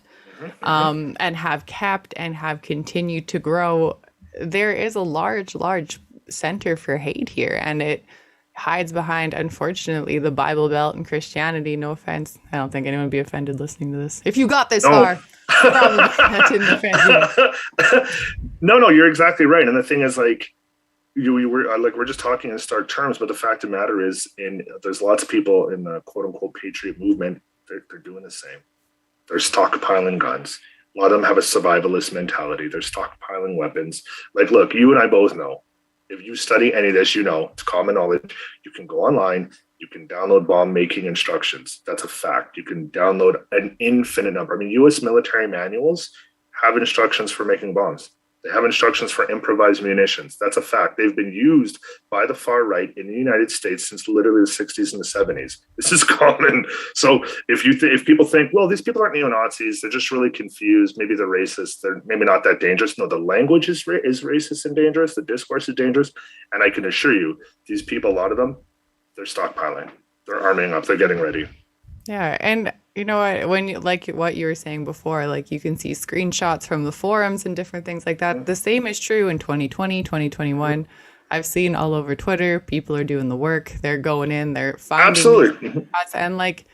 and have kept and have continued to grow, there is a large center for hate here, and it hides behind, unfortunately, the Bible Belt and Christianity. No offense. I don't think anyone would be offended listening to this. If you got this far, probably that didn't offend you. No, you're exactly right. And the thing is, like, we're just talking in stark terms, but the fact of the matter is, there's lots of people in the quote unquote patriot movement. They're doing the same. They're stockpiling guns. A lot of them have a survivalist mentality. They're stockpiling weapons. Like, look, you and I both know. If you study any of this, it's common knowledge. You can go online, you can download bomb making instructions. That's a fact. You can download an infinite number. I mean, U.S. military manuals have instructions for making bombs. They have instructions for improvised munitions. That's a fact. They've been used by the far right in the United States since literally the 60s and the 70s. This is common. So if people think, well, these people aren't neo-Nazis, they're just really confused, maybe they're racist, they're maybe not that dangerous. No, the language is racist and dangerous. The discourse is dangerous. And I can assure you, these people, a lot of them, they're stockpiling. They're arming up. They're getting ready. Yeah, and you know what, when you, like what you were saying before, like you can see screenshots from the forums and different things like that. The same is true in 2020, 2021. I've seen all over Twitter, people are doing the work. They're going in, they're finding absolutely, and like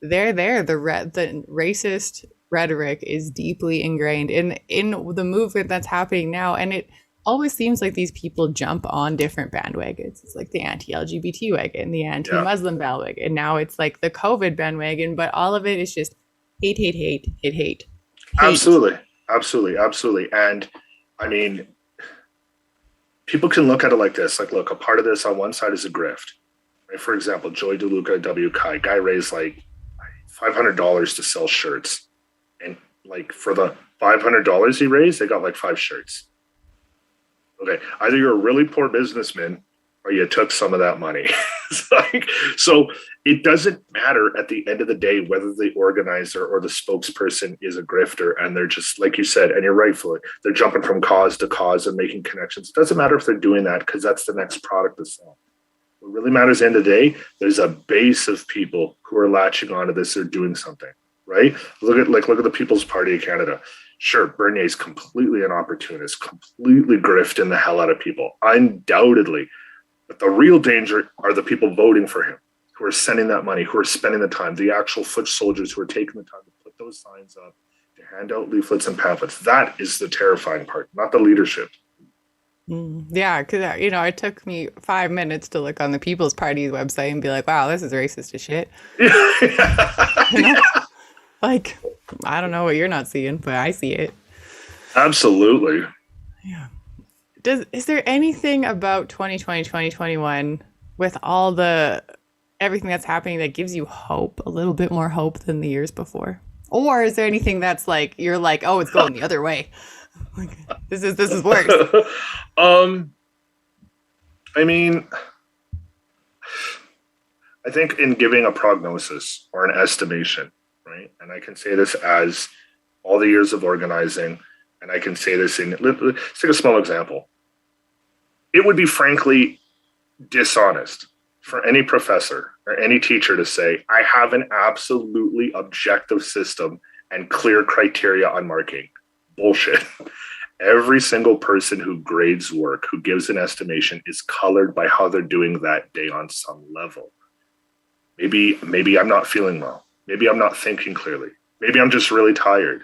they're there. The racist rhetoric is deeply ingrained in the movement that's happening now, and it always seems like these people jump on different bandwagons. It's like the anti-LGBT wagon, the anti-Muslim bandwagon, and now it's like the COVID bandwagon, but all of it is just hate. Absolutely. And I mean, people can look at it like this. Like, look, a part of this on one side is a grift. Right? For example, Joy DeLuca, W. Kai, guy raised like $500 to sell shirts. And like for the $500 he raised, they got like 5 shirts. Okay, either you're a really poor businessman or you took some of that money. So it doesn't matter at the end of the day whether the organizer or the spokesperson is a grifter, and they're just, like you said, and you're rightfully, they're jumping from cause to cause and making connections. It doesn't matter if they're doing that because that's the next product to sell. What really matters at the end of the day, there's a base of people who are latching onto this or doing something, right? Look at the People's Party of Canada. Sure, Bernier's completely an opportunist, completely grifting the hell out of people, undoubtedly. But the real danger are the people voting for him, who are sending that money, who are spending the time, the actual foot soldiers who are taking the time to put those signs up, to hand out leaflets and pamphlets. That is the terrifying part, not the leadership. Yeah, because, it took me 5 minutes to look on the People's Party website and be like, wow, this is racist as shit. Yeah. Like, I don't know what you're not seeing, but I see it. Absolutely. Yeah. Is there anything about 2020, 2021 with all everything that's happening that gives you hope, a little bit more hope than the years before? Or is there anything that's like, you're like, oh, it's going the other way? Like, this is worse. I mean, I think in giving a prognosis or an estimation, right? And I can say this as all the years of organizing, and I can say this let's take a small example. It would be frankly dishonest for any professor, or any teacher to say, I have an absolutely objective system and clear criteria on marking. Bullshit. Every single person who grades work, who gives an estimation, is colored by how they're doing that day on some level. Maybe I'm not feeling well. Maybe I'm not thinking clearly. Maybe I'm just really tired.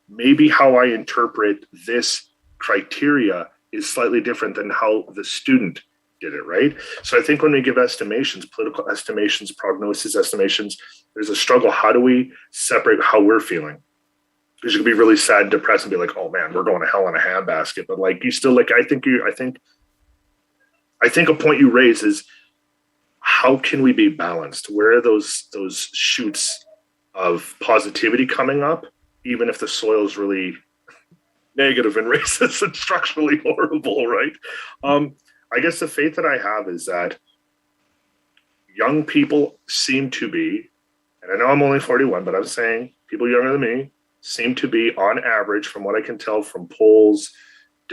Maybe how I interpret this criteria is slightly different than how the student did it, right? So I think when we give estimations, political estimations, prognosis estimations, there's a struggle. How do we separate how we're feeling? Because you can be really sad and depressed and be like, oh man, we're going to hell in a handbasket. But like, you still like, I think a point you raise is, how can we be balanced? Where are those shoots of positivity coming up, even if the soil is really negative and racist and structurally horrible, right? I guess the faith that I have is that young people seem to be, and I know I'm only 41, but I'm saying people younger than me seem to be, on average, from what I can tell from polls,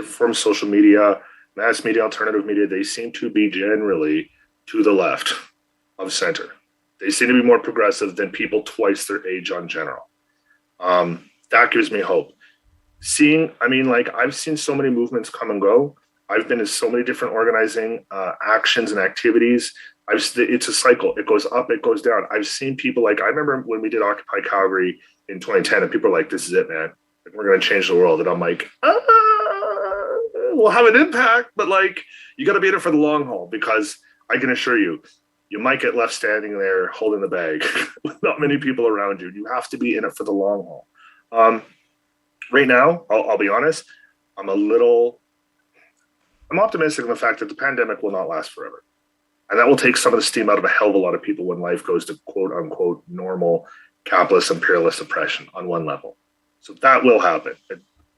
from social media, mass media, alternative media, they seem to be generally to the left of center. They seem to be more progressive than people twice their age on general. That gives me hope. I've seen so many movements come and go. I've been in so many different organizing actions and activities. It's a cycle. It goes up, it goes down. I've seen people I remember when we did Occupy Calgary in 2010, and people are like, this is it, man. We're going to change the world. And I'm like, we'll have an impact, but you got to be in it for the long haul, because I can assure you, you might get left standing there holding the bag with not many people around you. You have to be in it for the long haul. Right now, I'll be honest, I'm optimistic in the fact that the pandemic will not last forever. And that will take some of the steam out of a hell of a lot of people when life goes to quote unquote normal capitalist imperialist oppression on one level. So that will happen.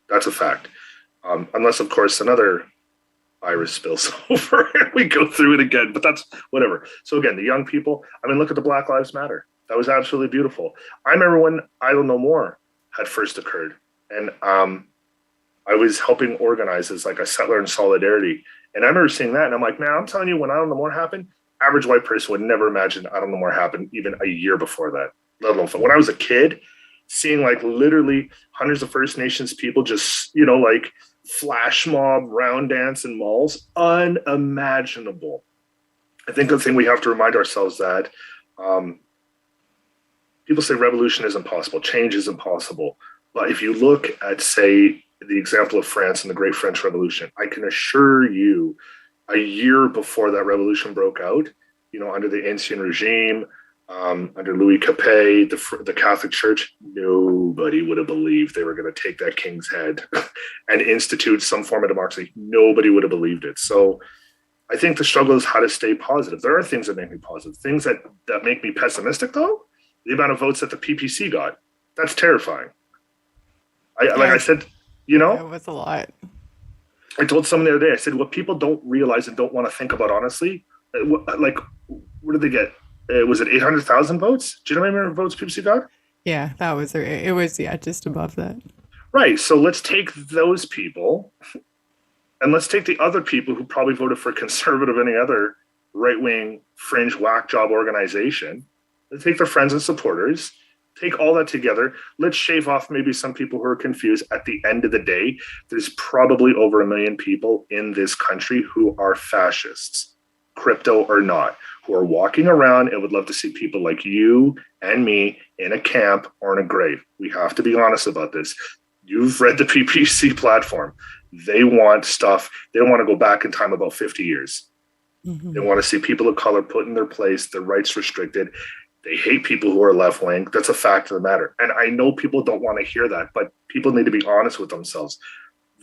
That's a fact. Unless, of course, another virus spills over and we go through it again, but that's whatever. So again, the young people, look at the Black Lives Matter. That was absolutely beautiful. I remember when Idle No More had first occurred, and I was helping organize as a settler in solidarity. And I remember seeing that, and I'm like, man, I'm telling you, when Idle No More happened, average white person would never imagine Idle No More happened even a year before that, let alone when I was a kid, seeing literally hundreds of First Nations people just, flash mob, round dance in malls, unimaginable. I think the thing we have to remind ourselves that people say revolution is impossible, change is impossible. But if you look at, say, the example of France and the Great French Revolution, I can assure you, a year before that revolution broke out, under the Ancien regime, under Louis Capet, the Catholic Church, nobody would have believed they were going to take that king's head and institute some form of democracy. Nobody would have believed it. So I think the struggle is how to stay positive. There are things that make me positive. Things that make me pessimistic, though, the amount of votes that the PPC got, that's terrifying. Like I said, It was a lot. I told someone the other day, I said, what people don't realize and don't want to think about, honestly, what did they get? Was it 800,000 votes? Do you know how many votes PPC got? Yeah, it was just above that. Right. So let's take those people and let's take the other people who probably voted for conservative, any other right-wing fringe whack job organization. Let's take their friends and supporters, take all that together. Let's shave off maybe some people who are confused. At the end of the day, there's probably over 1 million people in this country who are fascists, crypto or not, who are walking around and would love to see people like you and me in a camp or in a grave. We have to be honest about this. You've read the PPC platform. They want stuff. They don't want to go back in time about 50 years. Mm-hmm. They want to see people of color put in their place, their rights restricted. They hate people who are left-wing. That's a fact of the matter. And I know people don't want to hear that, but people need to be honest with themselves.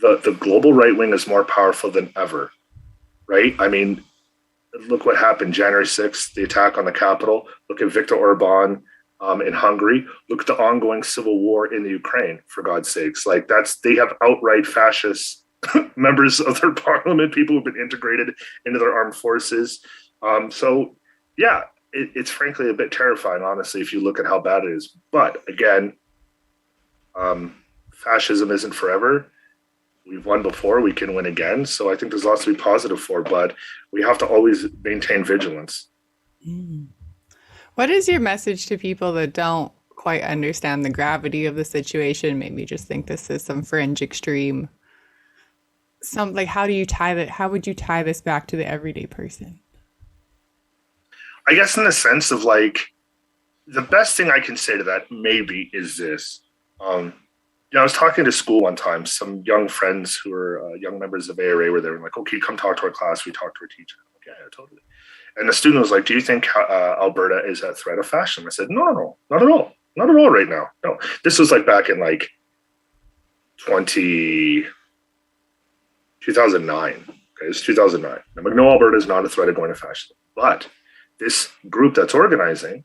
The global right wing is more powerful than ever, right? Look what happened January 6th, the attack on the Capitol. Look at Viktor Orban in Hungary. Look at the ongoing civil war in the Ukraine, for God's sakes. They have outright fascist members of their parliament, people who've been integrated into their armed forces. It's frankly a bit terrifying, honestly, if you look at how bad it is. But again, fascism isn't forever. We've won before, we can win again. So I think there's lots to be positive for, but we have to always maintain vigilance. What is your message to people that don't quite understand the gravity of the situation? Maybe just think this is some fringe extreme. How do you tie that? How would you tie this back to the everyday person? I guess in the sense of like, the best thing I can say to that maybe is this. I was talking to school one time, some young friends who were young members of ARA were there and like, okay, come talk to our class. We talked to our teacher. I'm like, yeah, totally. And the student was like, do you think Alberta is at threat of fascism? I said, no, not at all. Not at all right now. No, this was like back in like 2009. Okay, it's 2009. I'm like, no, Alberta is not a threat of going to fascism. But this group that's organizing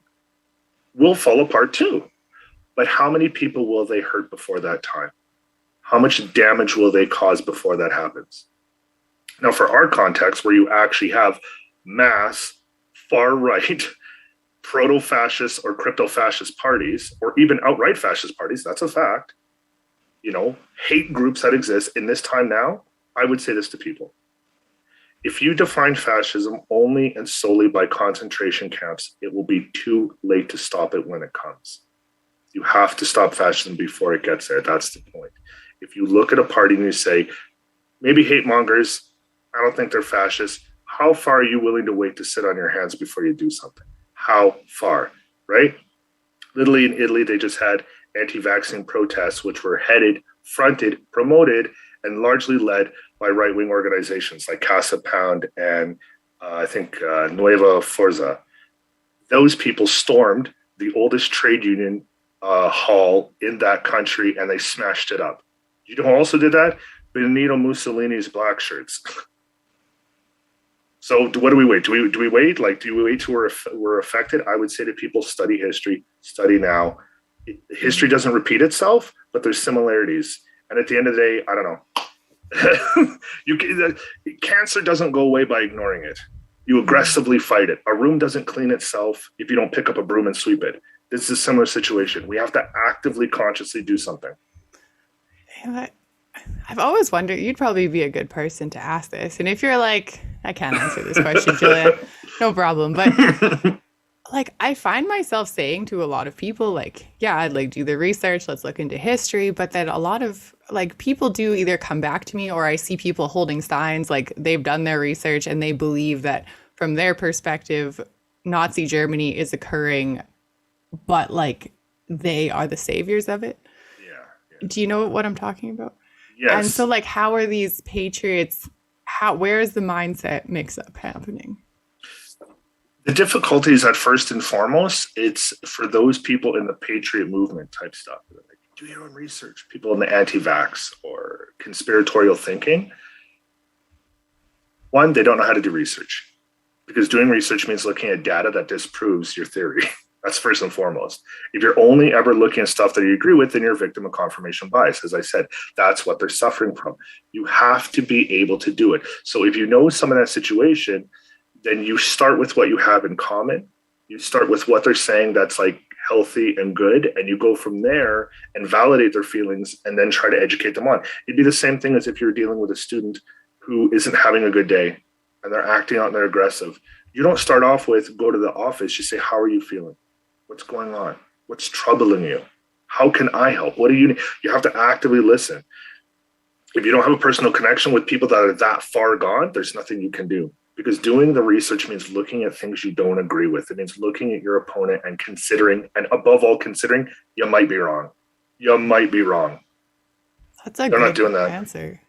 will fall apart too. But how many people will they hurt before that time? How much damage will they cause before that happens? Now, for our context, where you actually have mass, far-right, proto-fascist or crypto-fascist parties, or even outright fascist parties, that's a fact, hate groups that exist in this time now, I would say this to people. If you define fascism only and solely by concentration camps, it will be too late to stop it when it comes. You have to stop fascism before it gets there. That's the point. If you look at a party and you say, maybe hate mongers, I don't think they're fascists. How far are you willing to wait to sit on your hands before you do something? How far, right? Literally in Italy, they just had anti-vaccine protests, which were headed, fronted, promoted, and largely led by right-wing organizations like Casa Pound and I think Nueva Forza. Those people stormed the oldest trade union hall in that country and they smashed it up. You know who also did that? Benito Mussolini's black shirts. So what do we wait? Do we wait? Like, do we wait till we're affected? I would say to people, study history, study now. History doesn't repeat itself, but there's similarities. And at the end of the day, I don't know. Cancer doesn't go away by ignoring it. You aggressively fight it. A room doesn't clean itself if you don't pick up a broom and sweep it. This is a similar situation. We have to actively, consciously do something. I've always wondered, you'd probably be a good person to ask this. And if you're like, I can't answer this question, Julia, no problem. But like, I find myself saying to a lot of people, like, yeah, I'd like do the research, let's look into history. But then a lot of like people do either come back to me or I see people holding signs like they've done their research and they believe that from their perspective, Nazi Germany is occurring, but like they are the saviors of it. Yeah. Do you know what I'm talking about? Yes. And so like, how are these patriots, where is the mindset mix up happening? The difficulty is that first and foremost, it's for those people in the patriot movement type stuff. Like, do your own research. People in the anti-vax or conspiratorial thinking. One, they don't know how to do research because doing research means looking at data that disproves your theory. That's first and foremost. If you're only ever looking at stuff that you agree with, then you're a victim of confirmation bias. As I said, that's what they're suffering from. You have to be able to do it. So if you know some of that situation, then you start with what you have in common. You start with what they're saying that's like healthy and good, and you go from there and validate their feelings and then try to educate them on. It'd be the same thing as if you're dealing with a student who isn't having a good day and they're acting out and they're aggressive. You don't start off with, go to the office. You say, how are you feeling? What's going on? What's troubling you? How can I help? What do you need? You have to actively listen. If you don't have a personal connection with people that are that far gone, there's nothing you can do. Because doing the research means looking at things you don't agree with. It means looking at your opponent and considering, and above all, considering you might be wrong. You might be wrong. That's a good answer.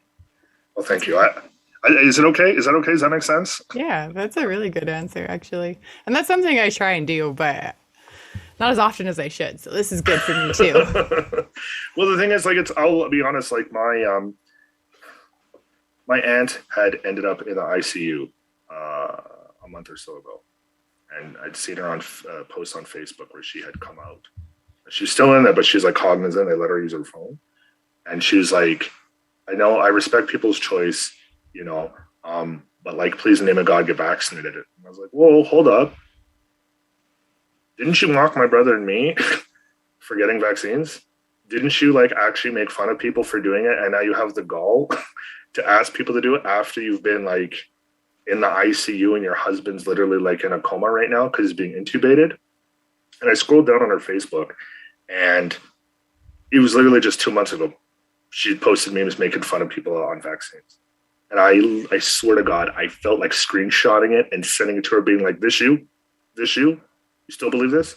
Well, thank you. Is it okay? Is that okay? Does that make sense? Yeah, that's a really good answer, actually. And that's something I try and do, but not as often as I should. So this is good for me too. Well, the thing is, like, I'll be honest, like my aunt had ended up in the ICU a month or so ago. And I'd seen her on post on Facebook where she had come out. She's still in there, but she's like cognizant. They let her use her phone. And she was like, I know I respect people's choice, but like, please in the name of God, get vaccinated. And I was like, whoa, hold up. Didn't you mock my brother and me for getting vaccines? Didn't you like actually make fun of people for doing it? And now you have the gall to ask people to do it after you've been like in the ICU and your husband's literally like in a coma right now because he's being intubated. And I scrolled down on her Facebook, and it was literally just 2 months ago. She posted memes making fun of people on vaccines. And I swear to God, I felt like screenshotting it and sending it to her being like, this you? You still believe this?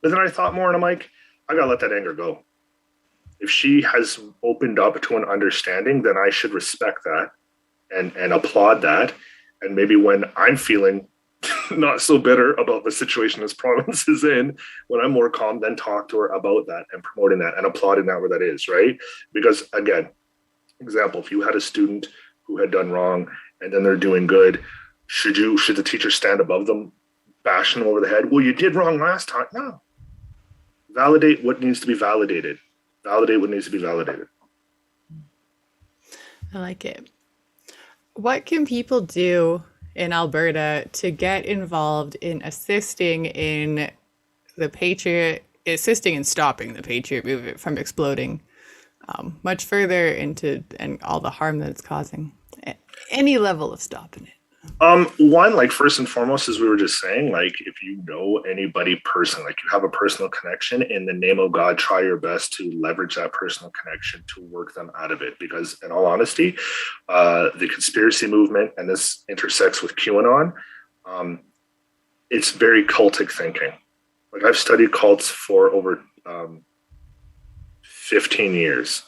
But then I thought more, and I'm like, I gotta let that anger go. If she has opened up to an understanding, then I should respect that and applaud that. And maybe when I'm feeling not so bitter about the situation this province is in, when I'm more calm, then talk to her about that and promoting that and applauding that where that is, right? Because again, example, if you had a student who had done wrong and then they're doing good, should the teacher stand above them, bashing them over the head? Well, you did wrong last time. No. Validate what needs to be validated. Validate what needs to be validated. I like it. What can people do in Alberta to get involved in assisting in stopping the Patriot movement from exploding much further into and all the harm that it's causing? Any level of stopping it. One, like first and foremost, as we were just saying, like if you know anybody personally, like you have a personal connection, in the name of God, try your best to leverage that personal connection to work them out of it. Because in all honesty, the conspiracy movement, and this intersects with QAnon, it's very cultic thinking. Like I've studied cults for over 15 years.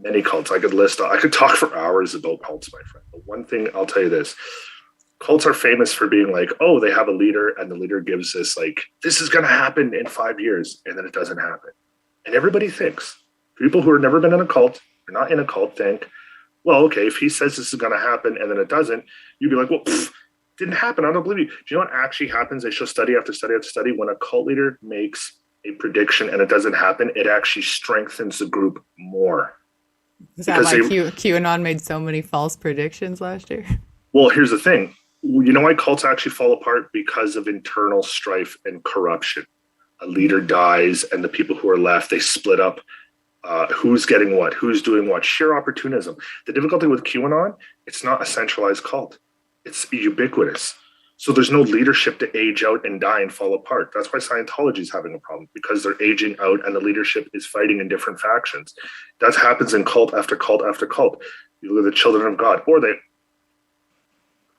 Many cults. I could talk for hours about cults, my friend. But one thing I'll tell you this. Cults are famous for being like, oh, they have a leader and the leader gives this like, this is going to happen in 5 years. And then it doesn't happen. And everybody thinks, people who have never been in a cult, or not in a cult, think, well, okay, if he says this is going to happen and then it doesn't, you'd be like, well, didn't happen. I don't believe you. Do you know what actually happens? They show study after study after study. When a cult leader makes a prediction and it doesn't happen, it actually strengthens the group more. Is that why QAnon made so many false predictions last year? Well, here's the thing. You know why cults actually fall apart? Because of internal strife and corruption. A leader dies and the people who are left, they split up. Who's getting what? Who's doing what? Sheer opportunism. The difficulty with QAnon, it's not a centralized cult. It's ubiquitous. So there's no leadership to age out and die and fall apart. That's why Scientology is having a problem, because they're aging out and the leadership is fighting in different factions. That happens in cult after cult after cult. You look at the Children of God, or they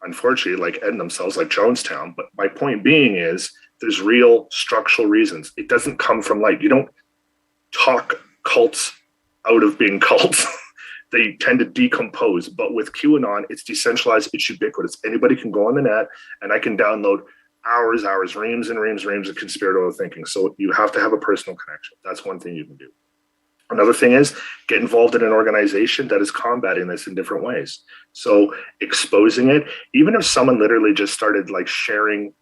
unfortunately like end themselves like Jonestown. But my point being is there's real structural reasons. It doesn't come from light. You don't talk cults out of being cults. They tend to decompose. But with QAnon, it's decentralized, it's ubiquitous. Anybody can go on the net and I can download hours, reams and reams of conspiratorial thinking. So you have to have a personal connection. That's one thing you can do. Another thing is get involved in an organization that is combating this in different ways. So exposing it, even if someone literally just started like sharing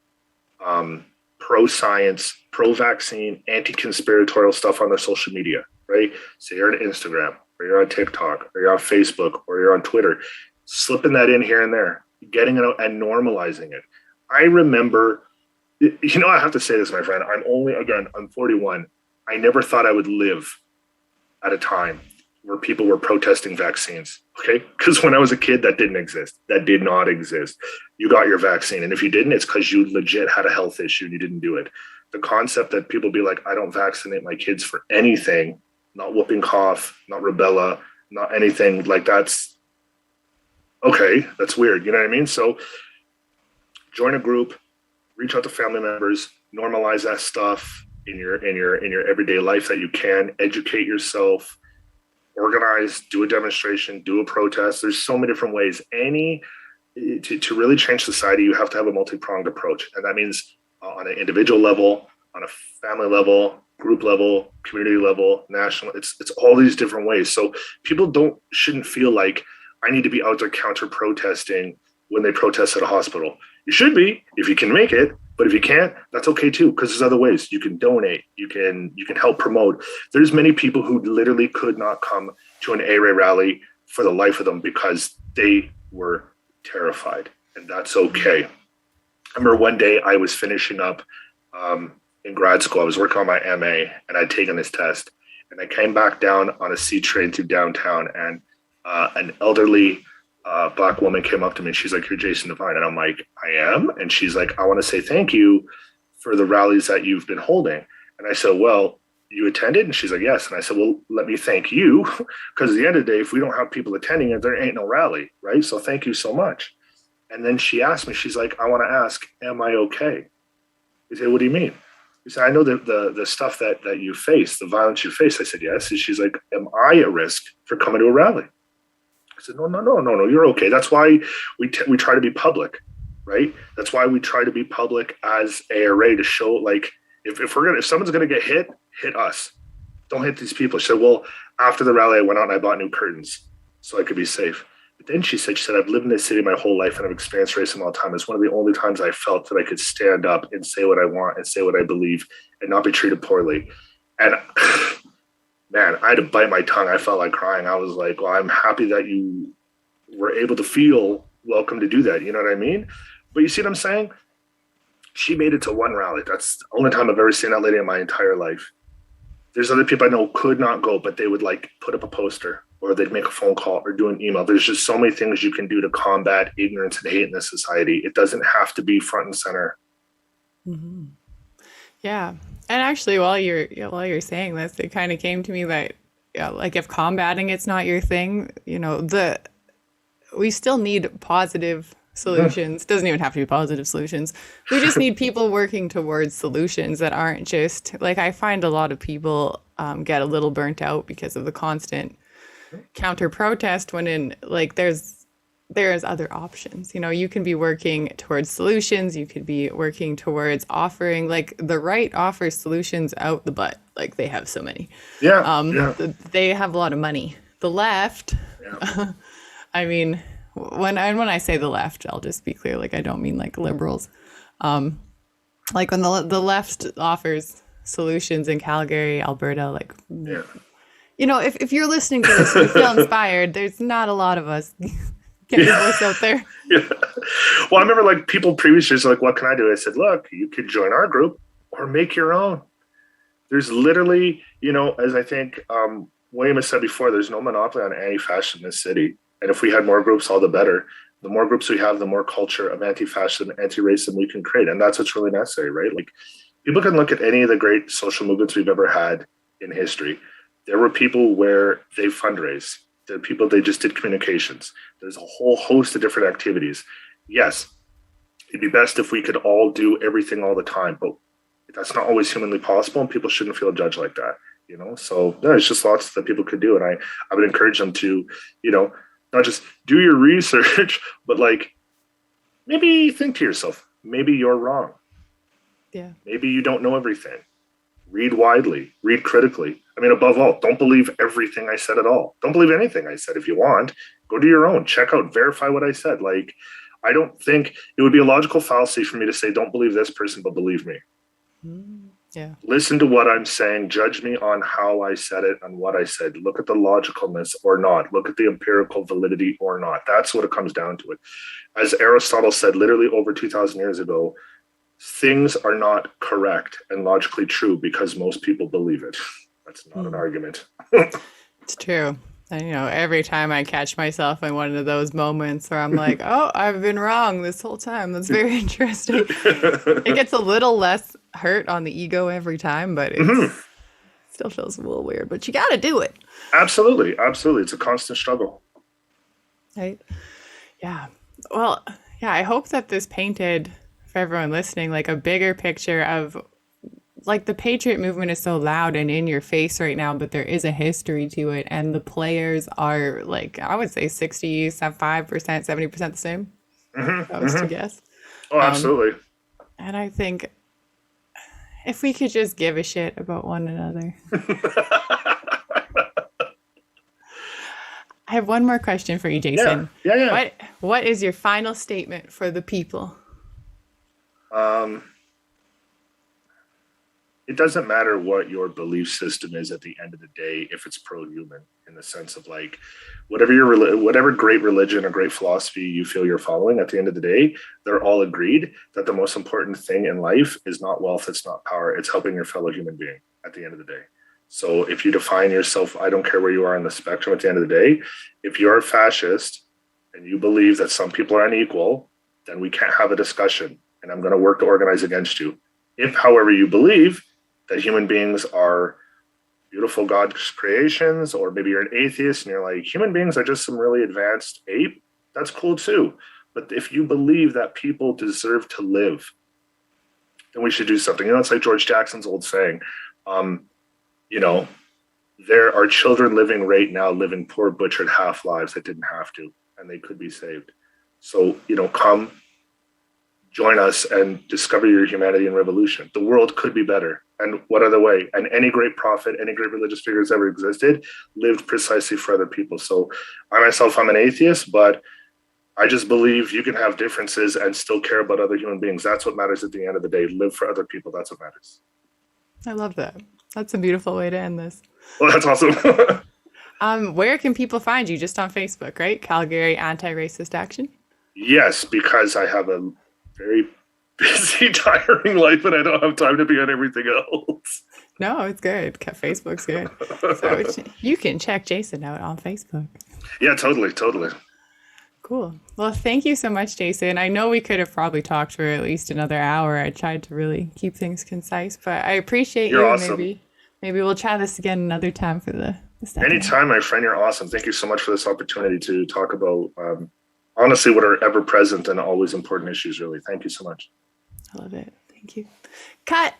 pro-science, pro-vaccine, anti-conspiratorial stuff on their social media, right? So you're on Instagram, or you're on TikTok, or you're on Facebook, or you're on Twitter, slipping that in here and there, getting it out and normalizing it. I remember, you know, I have to say this, my friend, I'm 41. I never thought I would live at a time where people were protesting vaccines, okay? Because when I was a kid, that didn't exist. That did not exist. You got your vaccine. And if you didn't, it's because you legit had a health issue and you didn't do it. The concept that people be like, I don't vaccinate my kids for anything, not whooping cough, not rubella, not anything, like that's, okay, that's weird. You know what I mean? So join a group, reach out to family members, normalize that stuff in your everyday life that you can, educate yourself, organize, do a demonstration, do a protest. There's so many different ways. To really change society, you have to have a multi-pronged approach. And that means on an individual level, on a family level, group level, community level, national, it's all these different ways. So people shouldn't feel like I need to be out there counter protesting when they protest at a hospital. You should be if you can make it, but if you can't, that's okay too, because there's other ways. You can donate, you can help promote. There's many people who literally could not come to an ARA rally for the life of them because they were terrified, and that's okay. I remember one day I was finishing up in grad school. I was working on my MA and I'd taken this test, and I came back down on a C train through downtown, and an elderly Black woman came up to me and she's like, "You're Jason Devine." And I'm like, "I am." And she's like, "I want to say thank you for the rallies that you've been holding. And I said, well, you attended? And she's like, yes. And I said, well, let me thank you, because at the end of the day, if we don't have people attending it, there ain't no rally, right? So thank you so much. And then she asked me, she's like, I want to ask, am I okay? I said, what do you mean? He said, I know that the stuff that you face, the violence you face. I said, yes. And she's like, am I at risk for coming to a rally? I said, no, you're okay. That's why we try to be public, right? That's why we try to be public as ARA to show, like, if someone's gonna get hit us. Don't hit these people. She said, well, after the rally, I went out and I bought new curtains so I could be safe. But then she said, I've lived in this city my whole life and I've experienced racism all the time. It's one of the only times I felt that I could stand up and say what I want and say what I believe and not be treated poorly. And man, I had to bite my tongue. I felt like crying. I was like, well, I'm happy that you were able to feel welcome to do that. You know what I mean? But you see what I'm saying? She made it to one rally. That's the only time I've ever seen that lady in my entire life. There's other people I know could not go, but they would like put up a poster or they'd make a phone call or do an email. There's just so many things you can do to combat ignorance and hate in this society. It doesn't have to be front and center. Mm-hmm. Yeah. And actually, while you're saying this, it kind of came to me that, like, if combating it's not your thing, we still need positive solutions. Doesn't even have to be positive solutions. We just need people working towards solutions that aren't just like, I find a lot of people get a little burnt out because of the constant counter protest when in like there's other options. You can be working towards solutions. You could be working towards offering, like, the right offers solutions out the butt. Like, they have so many. They have a lot of money. The left, I mean, when I say the left, I'll just be clear. Like, I don't mean like liberals. Like when the left offers solutions in Calgary, Alberta, like, if you're listening to this and you feel inspired, there's not a lot of us. Get your voice out there. Yeah. Well, I remember like people previously was like, what can I do? I said, look, you could join our group or make your own. There's literally, as I think William has said before, there's no monopoly on anti-fascism in this city. And if we had more groups, all the better. The more groups we have, the more culture of anti-fascism, anti-racism we can create. And that's what's really necessary, right? Like, people can look at any of the great social movements we've ever had in history. There were people where they fundraised. There are people, they just did communications. There's a whole host of different activities. Yes, it'd be best if we could all do everything all the time, but that's not always humanly possible, and people shouldn't feel judged like that, So there's just lots that people could do, and I would encourage them to, not just do your research, but like maybe think to yourself, maybe you're wrong. Yeah. Maybe you don't know everything. Read widely, read critically. I mean, above all, don't believe everything I said at all. Don't believe anything I said. If you want, go do your own, check out, verify what I said. Like, I don't think it would be a logical fallacy for me to say, don't believe this person, but believe me. Yeah. Listen to what I'm saying. Judge me on how I said it and what I said. Look at the logicalness or not. Look at the empirical validity or not. That's what it comes down to it. As Aristotle said, literally over 2,000 years ago, things are not correct and logically true because most people believe it. That's not an argument. It's true. And, every time I catch myself in one of those moments where I'm like, oh, I've been wrong this whole time. That's very interesting. It gets a little less hurt on the ego every time, but it still feels a little weird. But you got to do it. Absolutely. Absolutely. It's a constant struggle. Right. Yeah. Well, yeah, I hope that this painted, for everyone listening, like a bigger picture of, like, the patriot movement is so loud and in your face right now, but there is a history to it. And the players are, like, I would say 65%, 70% the same. I was to guess. Oh, absolutely. And I think if we could just give a shit about one another. I have one more question for you, Jason. Yeah. What is your final statement for the people? It doesn't matter what your belief system is at the end of the day if it's pro-human, in the sense of like whatever great religion or great philosophy you feel you're following, at the end of the day, they're all agreed that the most important thing in life is not wealth, it's not power, it's helping your fellow human being at the end of the day. So if you define yourself, I don't care where you are on the spectrum at the end of the day, if you're a fascist and you believe that some people are unequal, then we can't have a discussion, and I'm going to work to organize against you. If, however, you believe that human beings are beautiful God's creations, or maybe you're an atheist and you're like, human beings are just some really advanced ape, that's cool too. But if you believe that people deserve to live, then we should do something. You know, it's like George Jackson's old saying, you know, there are children living right now, living poor, butchered half lives that didn't have to, and they could be saved. So, you know, come join us and discover your humanity and revolution. The world could be better. And what other way? And any great prophet, any great religious figure that's ever existed lived precisely for other people. So I myself, I'm an atheist, but I just believe you can have differences and still care about other human beings. That's what matters at the end of the day. Live for other people. That's what matters. I love that. That's a beautiful way to end this. Well, that's awesome. Where can people find you? Just on Facebook, right? Calgary Anti-Racist Action? Yes, because I have a very busy, tiring life and I don't have time to be on everything else. No, it's good. Facebook's good. So you can check Jason out on Facebook. Yeah, totally. Cool. Well, thank you so much, Jason. I know we could have probably talked for at least another hour. I tried to really keep things concise, but I appreciate You're you. awesome. Maybe we'll try this again another time for the second. Anytime, my friend. You're awesome. Thank you so much for this opportunity to talk about, honestly, what are ever present and always important issues, really. Thank you so much. I love it. Thank you. Cut.